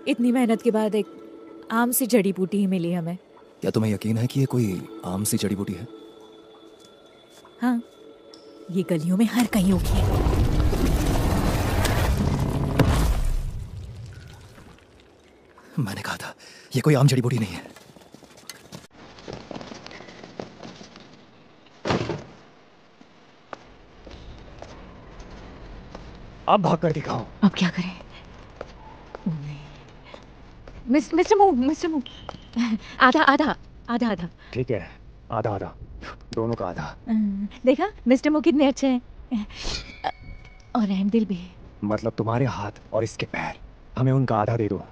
इतनी मेहनत के बाद एक आम सी जड़ी बूटी ही मिली हमें। क्या तुम्हें यकीन है कि ये कोई आम सी जड़ी बूटी है? हाँ, ये गलियों में हर कहीं होगी। मैंने कहा था ये कोई आम जड़ी बूटी नहीं है। अब भाग कर दिखाओ। अब क्या करें? मिस्टर मू आधा आधा आधा आधा। ठीक है, आधा आधा, दोनों का आधा। देखा मिस्टर मू कितने अच्छे हैं, और रहम दिल भी। मतलब तुम्हारे हाथ और इसके पैर, हमें उनका आधा दे दो।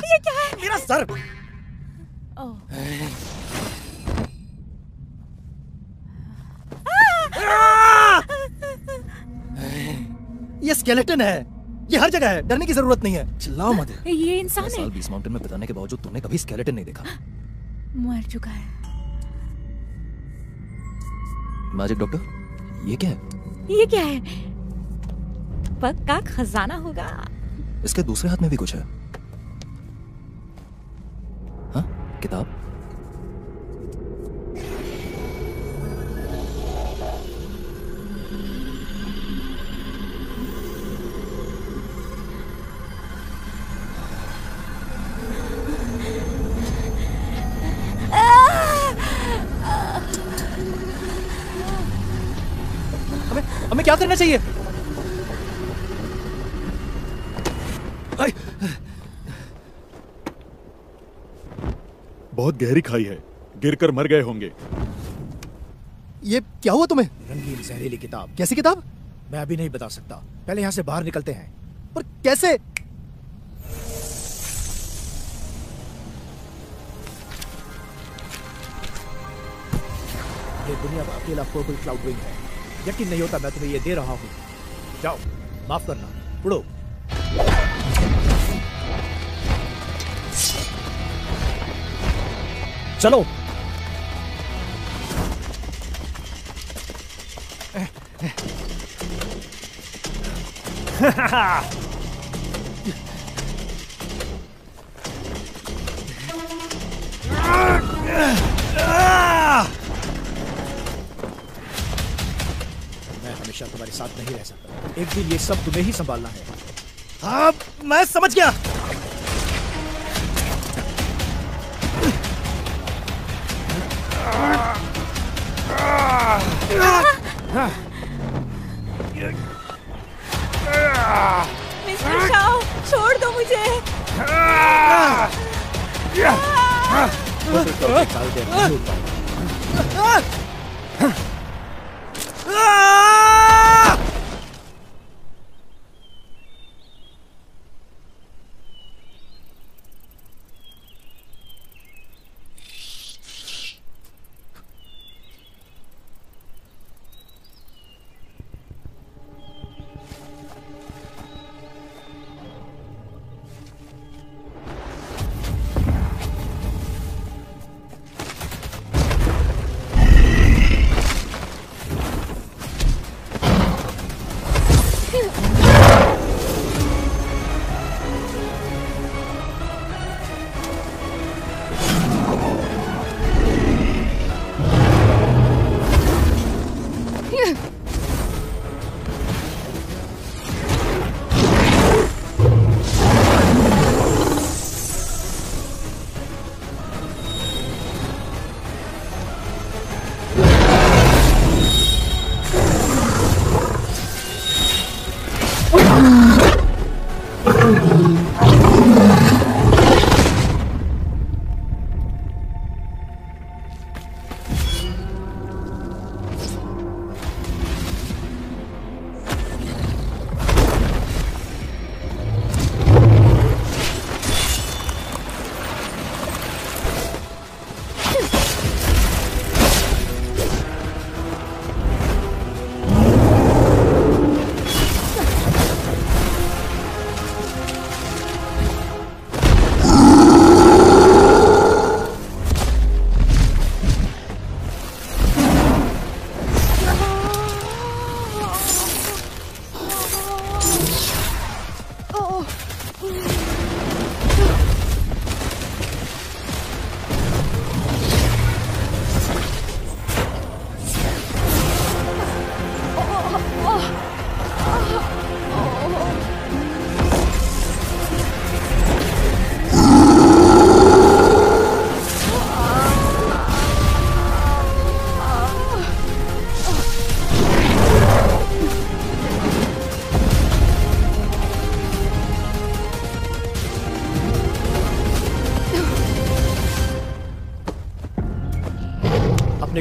ये क्या है? मेरा सर। ये स्केलेटन है, ये हर जगह है, डरने की जरूरत नहीं है। चिल्लाओ मत। ये इंसान है। साल 20 माउंटेन में बिताने के बावजूद तुमने कभी स्केलेटन नहीं देखा। मर चुका है। मैजिक डॉक्टर, ये क्या है? ये क्या है? पक्का खजाना होगा। इसके दूसरे हाथ में भी कुछ है। हाँ, किताब। हमें क्या करना चाहिए? बहुत गहरी खाई है, गिरकर मर गए होंगे। ये क्या हुआ तुम्हें? रंगीन जहरीली किताब। कैसी किताब? मैं अभी नहीं बता सकता, पहले यहाँ से बाहर निकलते हैं। पर कैसे? ये दुनिया का अकेला पर्पल क्लाउड विंग है। यकीन नहीं होता मैं तुम्हें ये दे रहा हूँ। जाओ, माफ करना, उड़ो। चलो। मैं हमेशा तुम्हारे साथ नहीं रह सकता। एक दिन ये सब तुम्हें ही संभालना है। हाँ, मैं समझ गया। मिस्टर शाओ, छोड़ दो मुझे।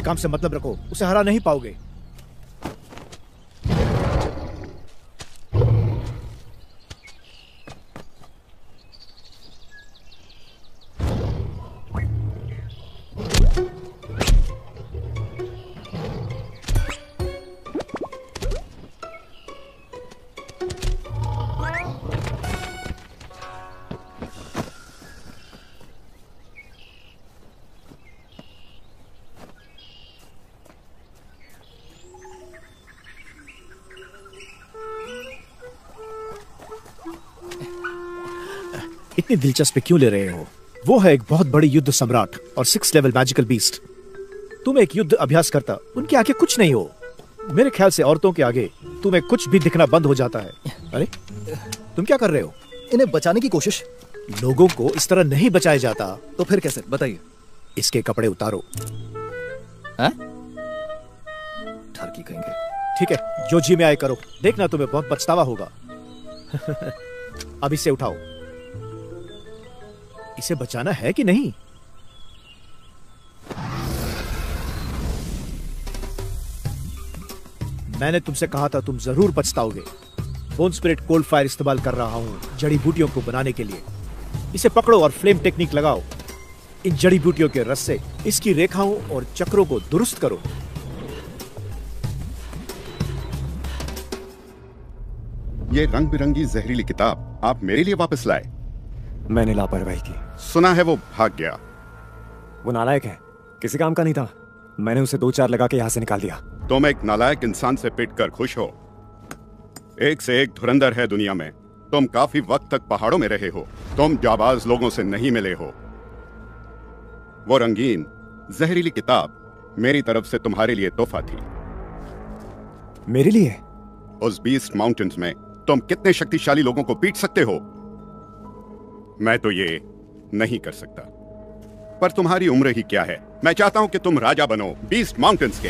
काम से मतलब रखो, उसे हरा नहीं पाओगे। इतनी दिलचस्पी क्यों ले रहे हो? वो है एक बहुत बड़ी युद्ध सम्राट और 6 लेवल मैजिकल बीस्ट। तुम एक युद्ध अभ्यास करता, उनके आगे कुछ नहीं हो। मेरे ख्याल से औरतों के आगे तुम्हें कुछ भी दिखना बंद हो जाता है। अरे तुम क्या कर रहे हो? इन्हें बचाने की कोशिश। लोगों को इस तरह नहीं बचाया जाता। तो फिर कैसे, बताइए। इसके कपड़े उतारो। ठरकी कहेंगे। ठीक है, जो जी में आए करो, देखना तुम्हें बहुत पछतावा होगा। अब इसे उठाओ। इसे बचाना है कि नहीं? मैंने तुमसे कहा था तुम जरूर पछताओगे। बोन स्पिरिट कोल्ड फायर इस्तेमाल कर रहा हूं जड़ी बूटियों को बनाने के लिए। इसे पकड़ो और फ्लेम टेक्निक लगाओ। इन जड़ी बूटियों के रस से इसकी रेखाओं और चक्रों को दुरुस्त करो। ये रंग बिरंगी जहरीली किताब आप मेरे लिए वापस लाए। मैंने लापरवाही की। सुना है वो भाग गया। वो नालायक है, किसी काम का नहीं था। मैंने उसे 2-4 लगा के यहाँ से निकाल दिया। तुम एक नालायक इंसान से पिट कर खुश हो। एक से एक धुरंधर है दुनिया में। तुम काफी वक्त तक पहाड़ों में रहे हो। तुम जाबाज लोगों से नहीं मिले हो। वो रंगीन जहरीली किताब मेरी तरफ से तुम्हारे लिए तोहफा थी। मेरे लिए? उस बीस्ट माउंटेन्स में तुम कितने शक्तिशाली लोगों को पीट सकते हो, मैं तो ये नहीं कर सकता। पर तुम्हारी उम्र ही क्या है। मैं चाहता हूं कि तुम राजा बनो बीस्ट माउंटेन्स के।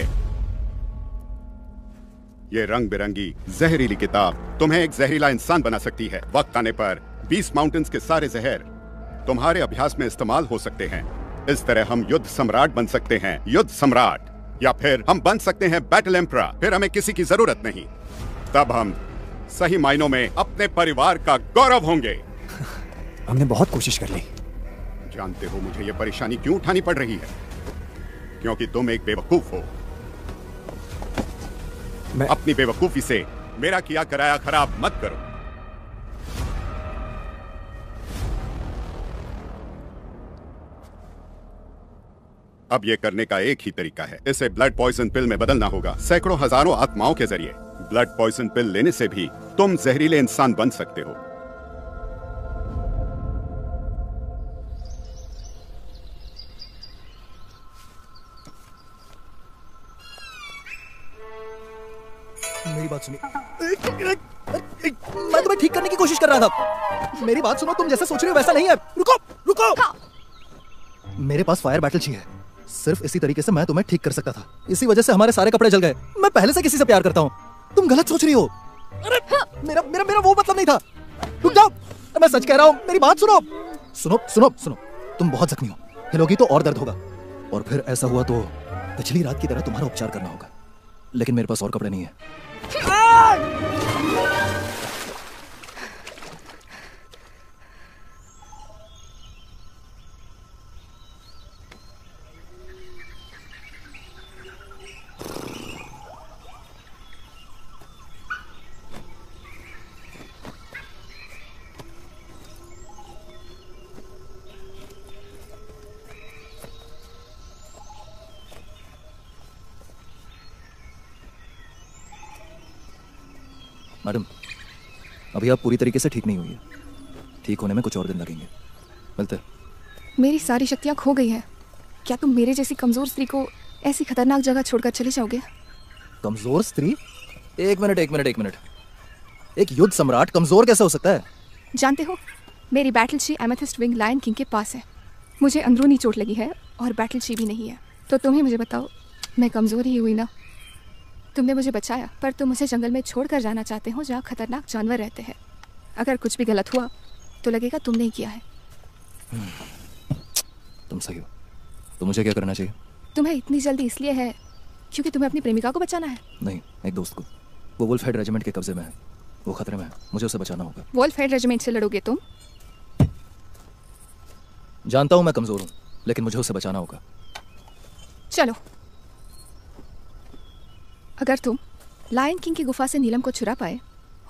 ये रंग बिरंगी जहरीली किताब तुम्हें एक जहरीला इंसान बना सकती है। वक्त आने पर बीस्ट माउंटेन्स के सारे जहर तुम्हारे अभ्यास में इस्तेमाल हो सकते हैं। इस तरह हम युद्ध सम्राट बन सकते हैं। युद्ध सम्राट, या फिर हम बन सकते हैं बैटल एम्परर। फिर हमें किसी की जरूरत नहीं। तब हम सही मायनों में अपने परिवार का गौरव होंगे। हमने बहुत कोशिश कर ली। जानते हो मुझे ये परेशानी क्यों उठानी पड़ रही है? क्योंकि तुम एक बेवकूफ हो। मैं अपनी बेवकूफी से मेरा किया कराया खराब मत करो। अब ये करने का एक ही तरीका है। इसे ब्लड पॉइजन पिल में बदलना होगा। सैकड़ों हजारों आत्माओं के जरिए। ब्लड पॉइजन पिल लेने से भी तुम जहरीले इंसान बन सकते हो। मेरी बात सुनिए। मैं तुम्हें ठीक करने की कोशिश कर रहा था। मेरी बात सुनो, तुम जैसा सोच रहे हो वैसा नहीं है। रुको रुको। मेरे पास फायर बैटल ची है। सिर्फ इसी तरीके से मैं तुम्हें ठीक कर सकता था। इसी वजह से हमारे सारे कपड़े जल गए। मैं पहले से किसी से प्यार करता हूँ। तुम गलत सोच रही हो। अरे मेरा मेरा मेरा वो मतलब नहीं था। रुक जाओ, मैं सच कह रहा हूँ। मेरी बात सुनो। सुनो सुनो सुनो। तुम बहुत जख्मी हो। हिलोगी तो और दर्द होगा। और फिर ऐसा हुआ तो पिछली रात की तरह तुम्हारा उपचार करना होगा। लेकिन मेरे पास और कपड़े नहीं है। मैडम, अभी आप पूरी तरीके से ठीक नहीं हुई है। ठीक होने में कुछ और दिन लगेंगे। मिलते हैं। मेरी सारी शक्तियाँ खो गई हैं। क्या तुम मेरे जैसी कमजोर स्त्री को ऐसी खतरनाक जगह छोड़कर चले जाओगे? कमजोर स्त्री? एक मिनट। एक युद्ध सम्राट कमजोर कैसे हो सकता है? जानते हो, मेरी battleship amethyst wing lion king के पास है। मुझे अंदरूनी चोट लगी है और बैटल शी भी नहीं है। तो तुम ही मुझे बताओ, मैं कमजोर ही हुई ना? तुमने मुझे बचाया, पर तुम मुझे जंगल में छोड़कर जाना चाहते हो जहाँ खतरनाक जानवर रहते हैं। अगर कुछ भी गलत हुआ तो लगेगा तुमने ही किया है। तुम सही हो। तो मुझे क्या करना चाहिए? तुम्हें इतनी जल्दी इसलिए है क्योंकि तुम्हें अपनी प्रेमिका को बचाना है? नहीं, एक दोस्त को। वो वुल्फ हेड रेजिमेंट के कब्जे में है, वो खतरे में है, मुझे उसे बचाना होगा। वुल्फ हेड रेजिमेंट से लड़ोगे तुम? जानता हूं मैं कमजोर हूं, लेकिन मुझे उसे बचाना होगा। चलो, अगर तुम लायन किंग की गुफा से नीलम को चुरा पाए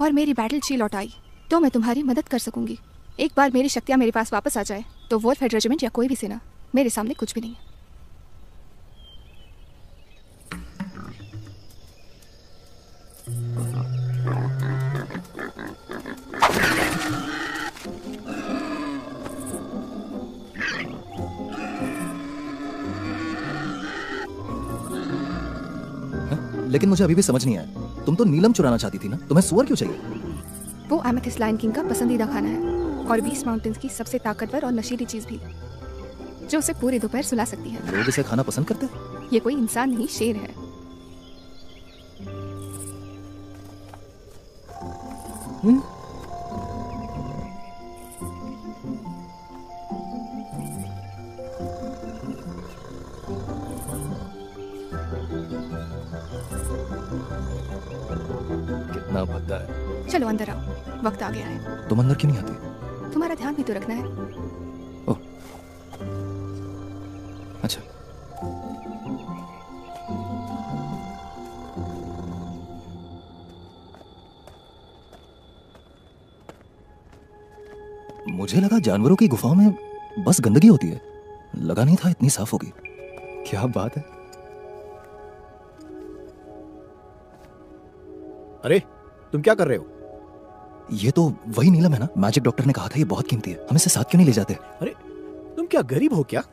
और मेरी बैटल शी लौटाई तो मैं तुम्हारी मदद कर सकूंगी। एक बार मेरी शक्तियां मेरे पास वापस आ जाए तो वुल्फ हेड रेजिमेंट या कोई भी सेना मेरे सामने कुछ भी नहीं है। लेकिन मुझे अभी भी समझ नहीं आया, तुम तो नीलम चुराना चाहती थी ना, तुम्हें सुअर क्यों चाहिए? वो एमेथिस्ट लायन किंग का पसंदीदा खाना है और बीस्ट माउंटेन्स की सबसे ताकतवर और नशीली चीज भी, जो उसे पूरी दोपहर सुला सकती है। लोग इसे खाना पसंद करते हैं? ये कोई इंसान नहीं, शेर है। कितना भद्दा है। चलो अंदर आओ, वक्त आ गया है। तुम अंदर क्यों नहीं आती? तुम्हारा ध्यान भी तो रखना है। ओह, अच्छा। मुझे लगा जानवरों की गुफाओं में बस गंदगी होती है, लगा नहीं था इतनी साफ होगी। क्या बात है। अरे तुम क्या कर रहे हो? ये तो वही नीलम है ना, मैजिक डॉक्टर ने कहा था ये बहुत कीमती है, हम इसे साथ क्यों नहीं ले जाते? अरे तुम क्या गरीब हो क्या?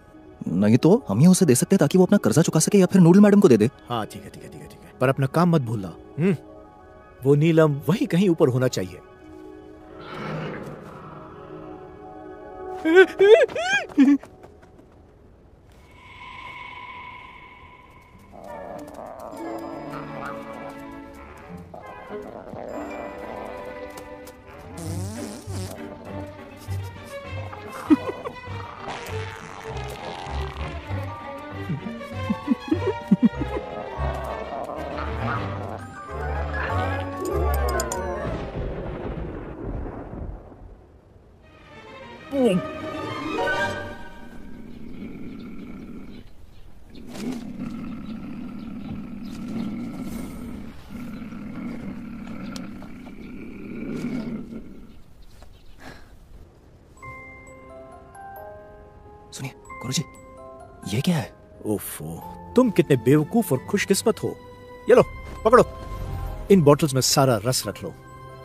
नहीं तो हम ये उसे दे सकते ताकि वो अपना कर्जा चुका सके या फिर नूडल मैडम को दे दे। हाँ ठीक है ठीक है ठीक है ठीक है, पर अपना काम मत भूलना। वो नीलम वही कहीं ऊपर होना चाहिए। सुनिए गुरुजी, ये क्या है? ओफो, तुम कितने बेवकूफ और खुशकिस्मत हो। ये लो पकड़ो, इन बॉटल्स में सारा रस रख लो,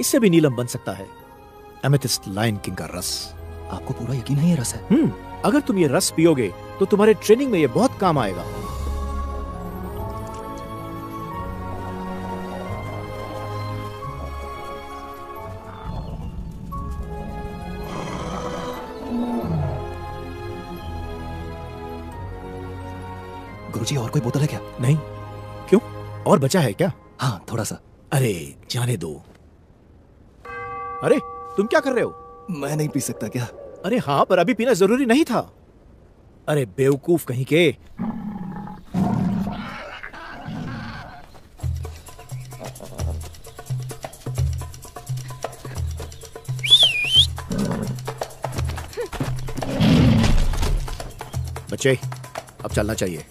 इससे भी नीलम बन सकता है। एमेथिस्ट लायन किंग का रस। आपको पूरा यकीन है ये रस है? अगर तुम ये रस पियोगे तो तुम्हारे ट्रेनिंग में ये बहुत काम आएगा। गुरुजी और कोई बोतल है क्या? नहीं। क्यों, और बचा है क्या? हाँ थोड़ा सा। अरे जाने दो। अरे तुम क्या कर रहे हो? मैं नहीं पी सकता क्या? अरे हाँ, पर अभी पीना जरूरी नहीं था। अरे बेवकूफ कहीं के। बच्चे अब चलना चाहिए।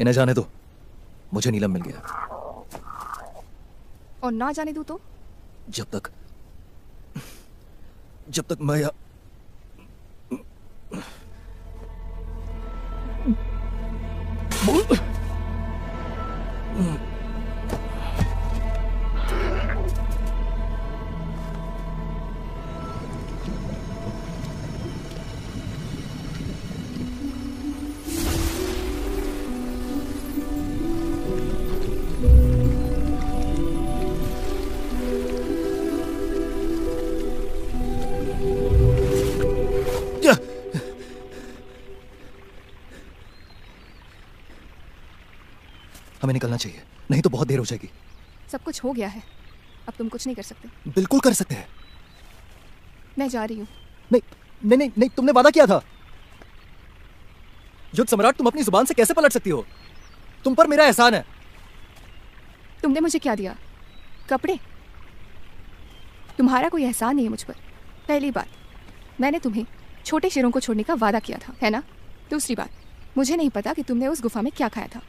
इन्हें जाने दो, मुझे नीलम मिल गया। और ना जाने दूं तो? जब तक मैं हमें निकलना चाहिए, नहीं तो बहुत देर हो जाएगी। सब कुछ हो गया है, अब तुम कुछ नहीं कर सकते। बिल्कुल कर सकते हैं। मैं जा रही हूँ। नहीं नहीं नहीं नहीं, तुमने वादा किया था। युद्ध सम्राट, तुम अपनी जुबान से कैसे पलट सकती हो? तुम पर मेरा एहसान है। तुमने मुझे क्या दिया? कपड़े? तुम्हारा कोई एहसान नहीं है मुझ पर। पहली बात, मैंने तुम्हें छोटे शेरों को छोड़ने का वादा किया था, है ना? दूसरी बात, मुझे नहीं पता कि तुमने उस गुफा में क्या खाया था।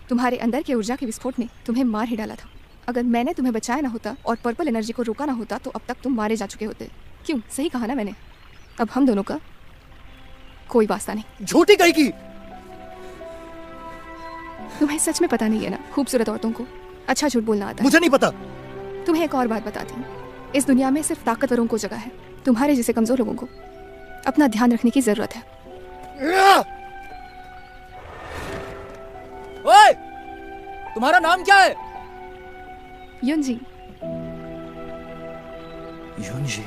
तुम्हारे अंदर के ऊर्जा के विस्फोट ने तुम्हें मार ही डाला था। अगर मैंने तुम्हें बचाया ना होता और पर्पल एनर्जी को रोका ना होता तो अब तक तुम मारे जा चुके होते। क्यों? सही कहा ना मैंने? अब हम दोनों का कोई वास्ता नहीं। झूठी कही की। तुम्हें सच में पता नहीं है ना खूबसूरत औरतों को अच्छा झूठ बोलना आता है। मुझे नहीं पता। तुम्हें एक और बात बताती हूँ, इस दुनिया में सिर्फ ताकतवरों को जगह है। तुम्हारे जैसे कमजोर लोगों को अपना ध्यान रखने की जरूरत है। ओए, तुम्हारा नाम क्या है? युनजी। युनजी।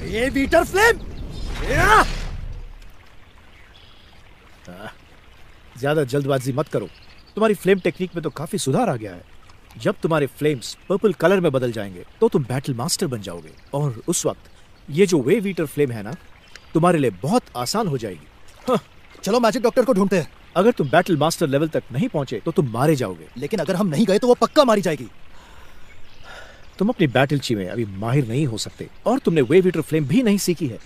ये वीटर फ्लेम! ज्यादा जल्दबाजी मत करो। तुम्हारी फ्लेम टेक्निक में तो काफी सुधार आ गया है। जब तुम्हारे फ्लेम्स पर्पल कलर में बदल जाएंगे तो तुम बैटल मास्टर बन जाओगे, और उस वक्त ये जो वे वीटर फ्लेम है ना, तुम्हारे लिए बहुत आसान हो जाएगी। हाँ। चलो मैजिक डॉक्टर को ढूंढते हैं। अगर तुम बैटल मास्टर लेवल तक नहीं पहुंचे तो तुम मारे जाओगे। लेकिन अगर हम नहीं गए तो वो पक्का मारी जाएगी। तुम अपनी बैटल ची में अभी माहिर नहीं हो सकते, और तुमने वे वीटर फ्लेम भी नहीं सीखी है।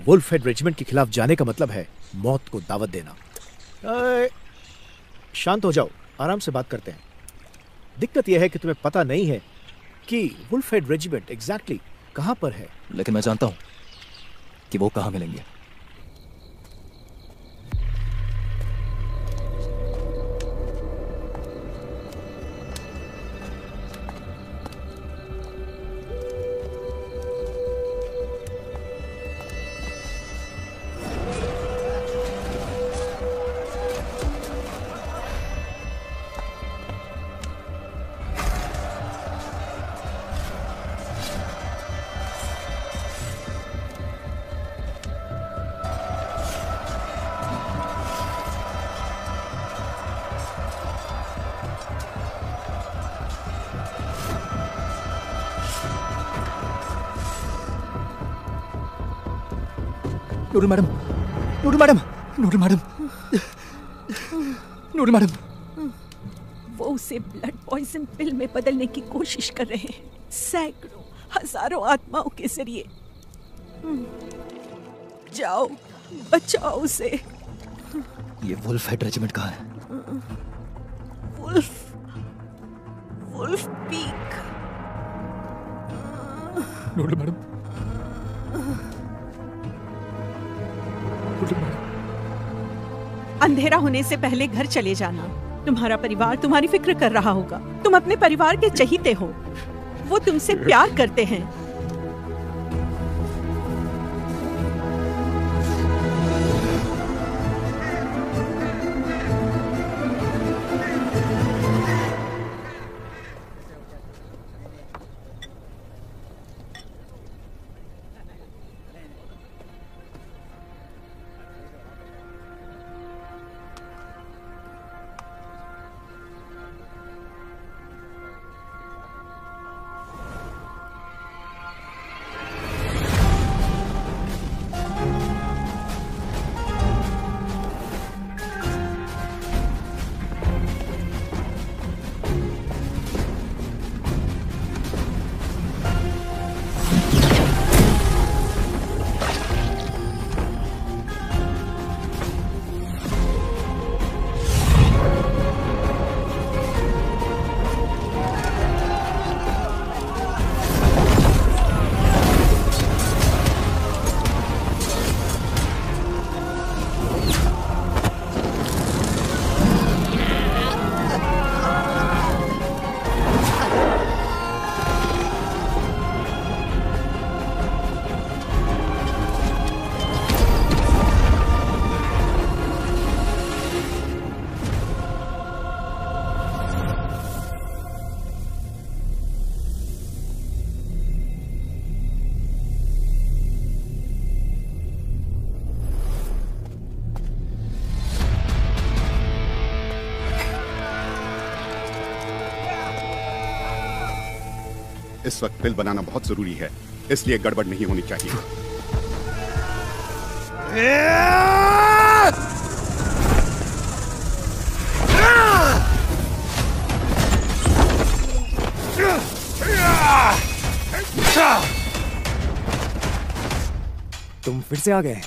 वुल्फहेड रेजिमेंट के खिलाफ जाने का मतलब है मौत को दावत देना। शांत हो जाओ, आराम से बात करते हैं। दिक्कत यह है कि तुम्हें पता नहीं है कि वुल्फहेड रेजिमेंट एग्जैक्टली कहां पर है। लेकिन मैं जानता हूं कि वो कहां मिलेंगे। Noodle madam, noodle madam, noodle madam, noodle madam. वो उसे ब्लड पॉइजन पिल में बदलने की कोशिश कर रहे हैं, सैकड़ों हजारों आत्माओं के जरिए। जाओ, बचाओ उसे। ये वुल्फहेड रेजिमेंट कहाँ है? Wolf peak. नूडल मैडम, अंधेरा होने से पहले घर चले जाना। तुम्हारा परिवार तुम्हारी फिक्र कर रहा होगा। तुम अपने परिवार के चहीते हो, वो तुमसे प्यार करते हैं। इस वक्त बिल बनाना बहुत जरूरी है, इसलिए गड़बड़ नहीं होनी चाहिए। तुम फिर से आ गए।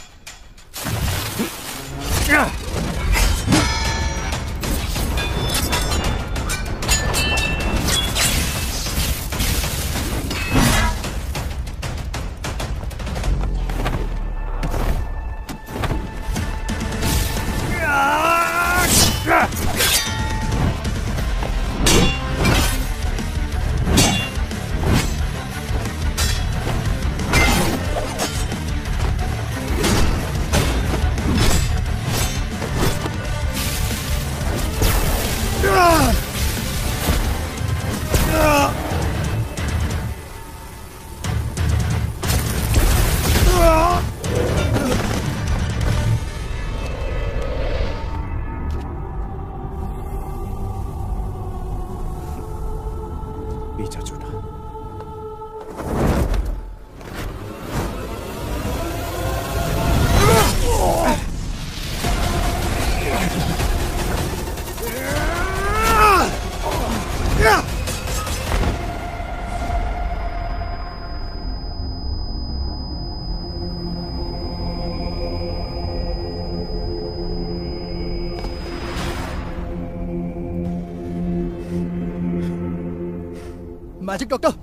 पीछा छोटा। मैजिक डॉक्टर,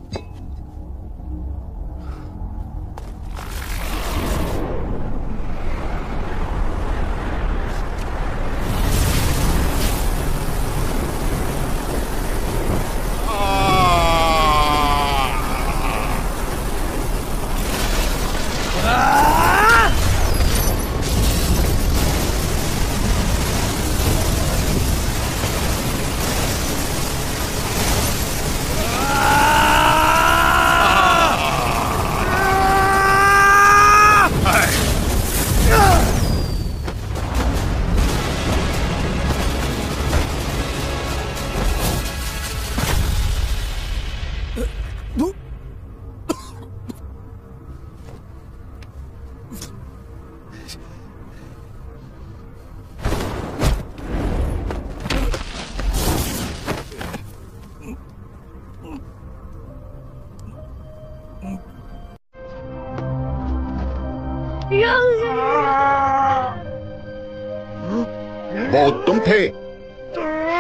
वो तुम थे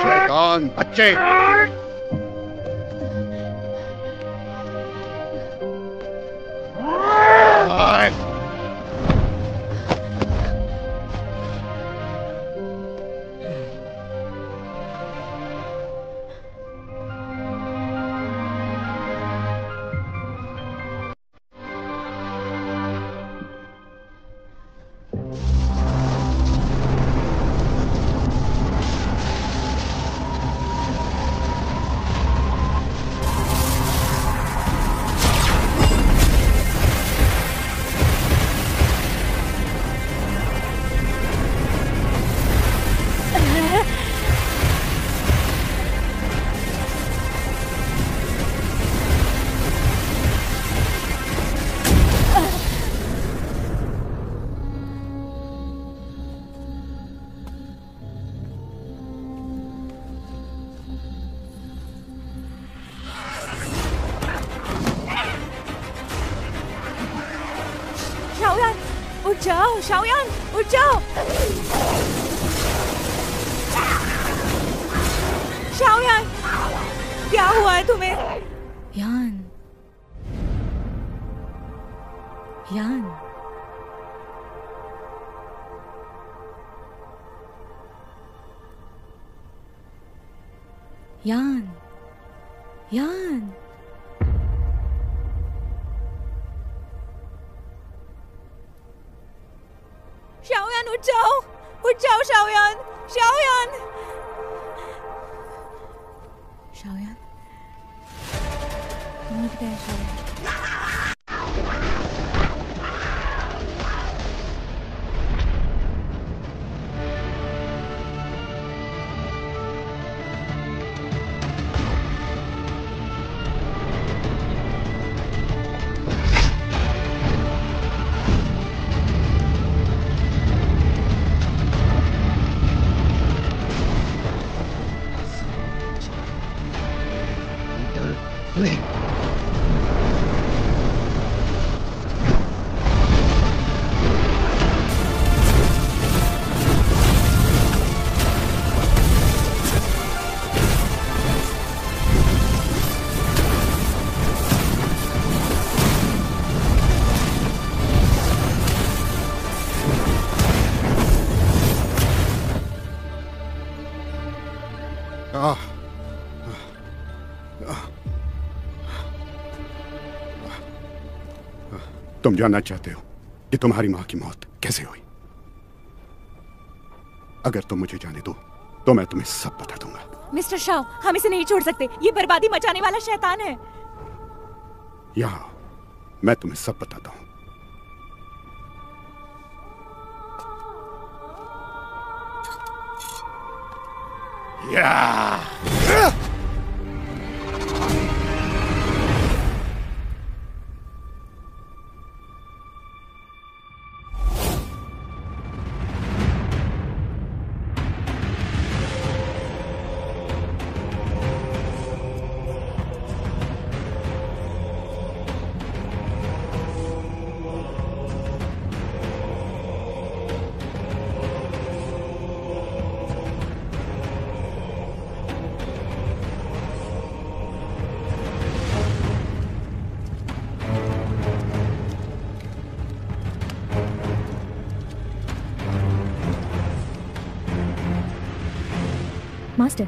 शैतान बच्चे। उठ जाओ शाओयान, उठ जाओ। शाओयान, क्या हुआ है तुम्हें? यान, यान, यान, यान। शाओयान उठ जाओ शाओयान, शाओयान, शाओयान, उठ गए शाओयान। तुम जानना चाहते हो कि तुम्हारी माँ की मौत कैसे हुई? अगर तुम मुझे जाने दो तो मैं तुम्हें सब बता दूंगा। मिस्टर शाह, हम इसे नहीं छोड़ सकते। ये बर्बादी मचाने वाला शैतान है। यहाँ मैं तुम्हें सब बताता हूँ। मास्टर,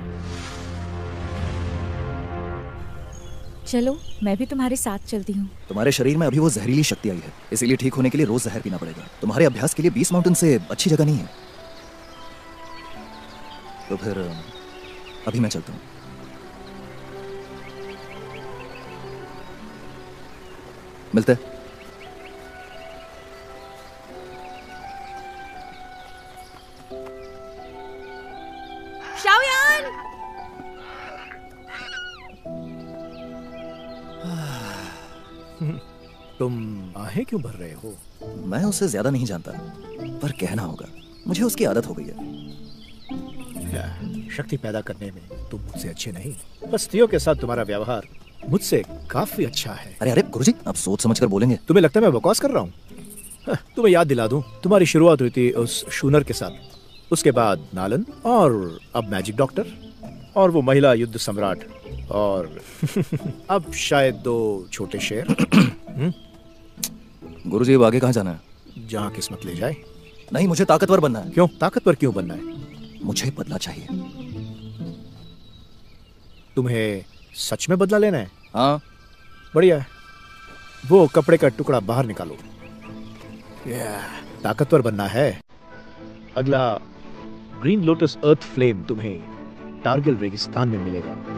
चलो मैं भी तुम्हारे साथ चलती हूँ। तुम्हारे शरीर में अभी वो जहरीली शक्ति आई है, इसीलिए ठीक होने के लिए रोज जहर पीना पड़ेगा। तुम्हारे अभ्यास के लिए 20 माउंटेन से अच्छी जगह नहीं है। तो फिर अभी मैं चलता हूँ। मिलते हैं। शाओयान! तुम आहें क्यों भर रहे हो? मैं उसे ज्यादा नहीं जानता, पर कहना होगा, मुझे उसकी आदत हो गई है। शक्ति पैदा करने में तुम मुझसे अच्छे नहीं, बस स्त्रियों के साथ तुम्हारा व्यवहार मुझसे काफी अच्छा है। अरे गुरुजी, आप सोच समझकर बोलेंगे। तुम्हें लगता है मैं बकवास कर रहा हूँ? तुम्हें याद दिला दूं, तुम्हारी शुरुआत हुई थी उस शूनर के साथ, उसके बाद नालन, और अब मैजिक डॉक्टर, और वो महिला युद्ध सम्राट, और अब शायद 2 छोटे शेर। गुरुजी, अब आगे कहाँ जाना है? जहाँ किस्मत ले जाए। नहीं, मुझे ताकतवर बनना है। क्यों? ताकतवर क्यों बनना है? मुझे बदला चाहिए। तुम्हें सच में बदला लेना है? हाँ। बढ़िया है। वो कपड़े का टुकड़ा बाहर निकालो। ताकतवर बनना है। अगला ग्रीन लोटस अर्थ फ्लेम तुम्हें टारगिल रेगिस्तान में मिलेगा।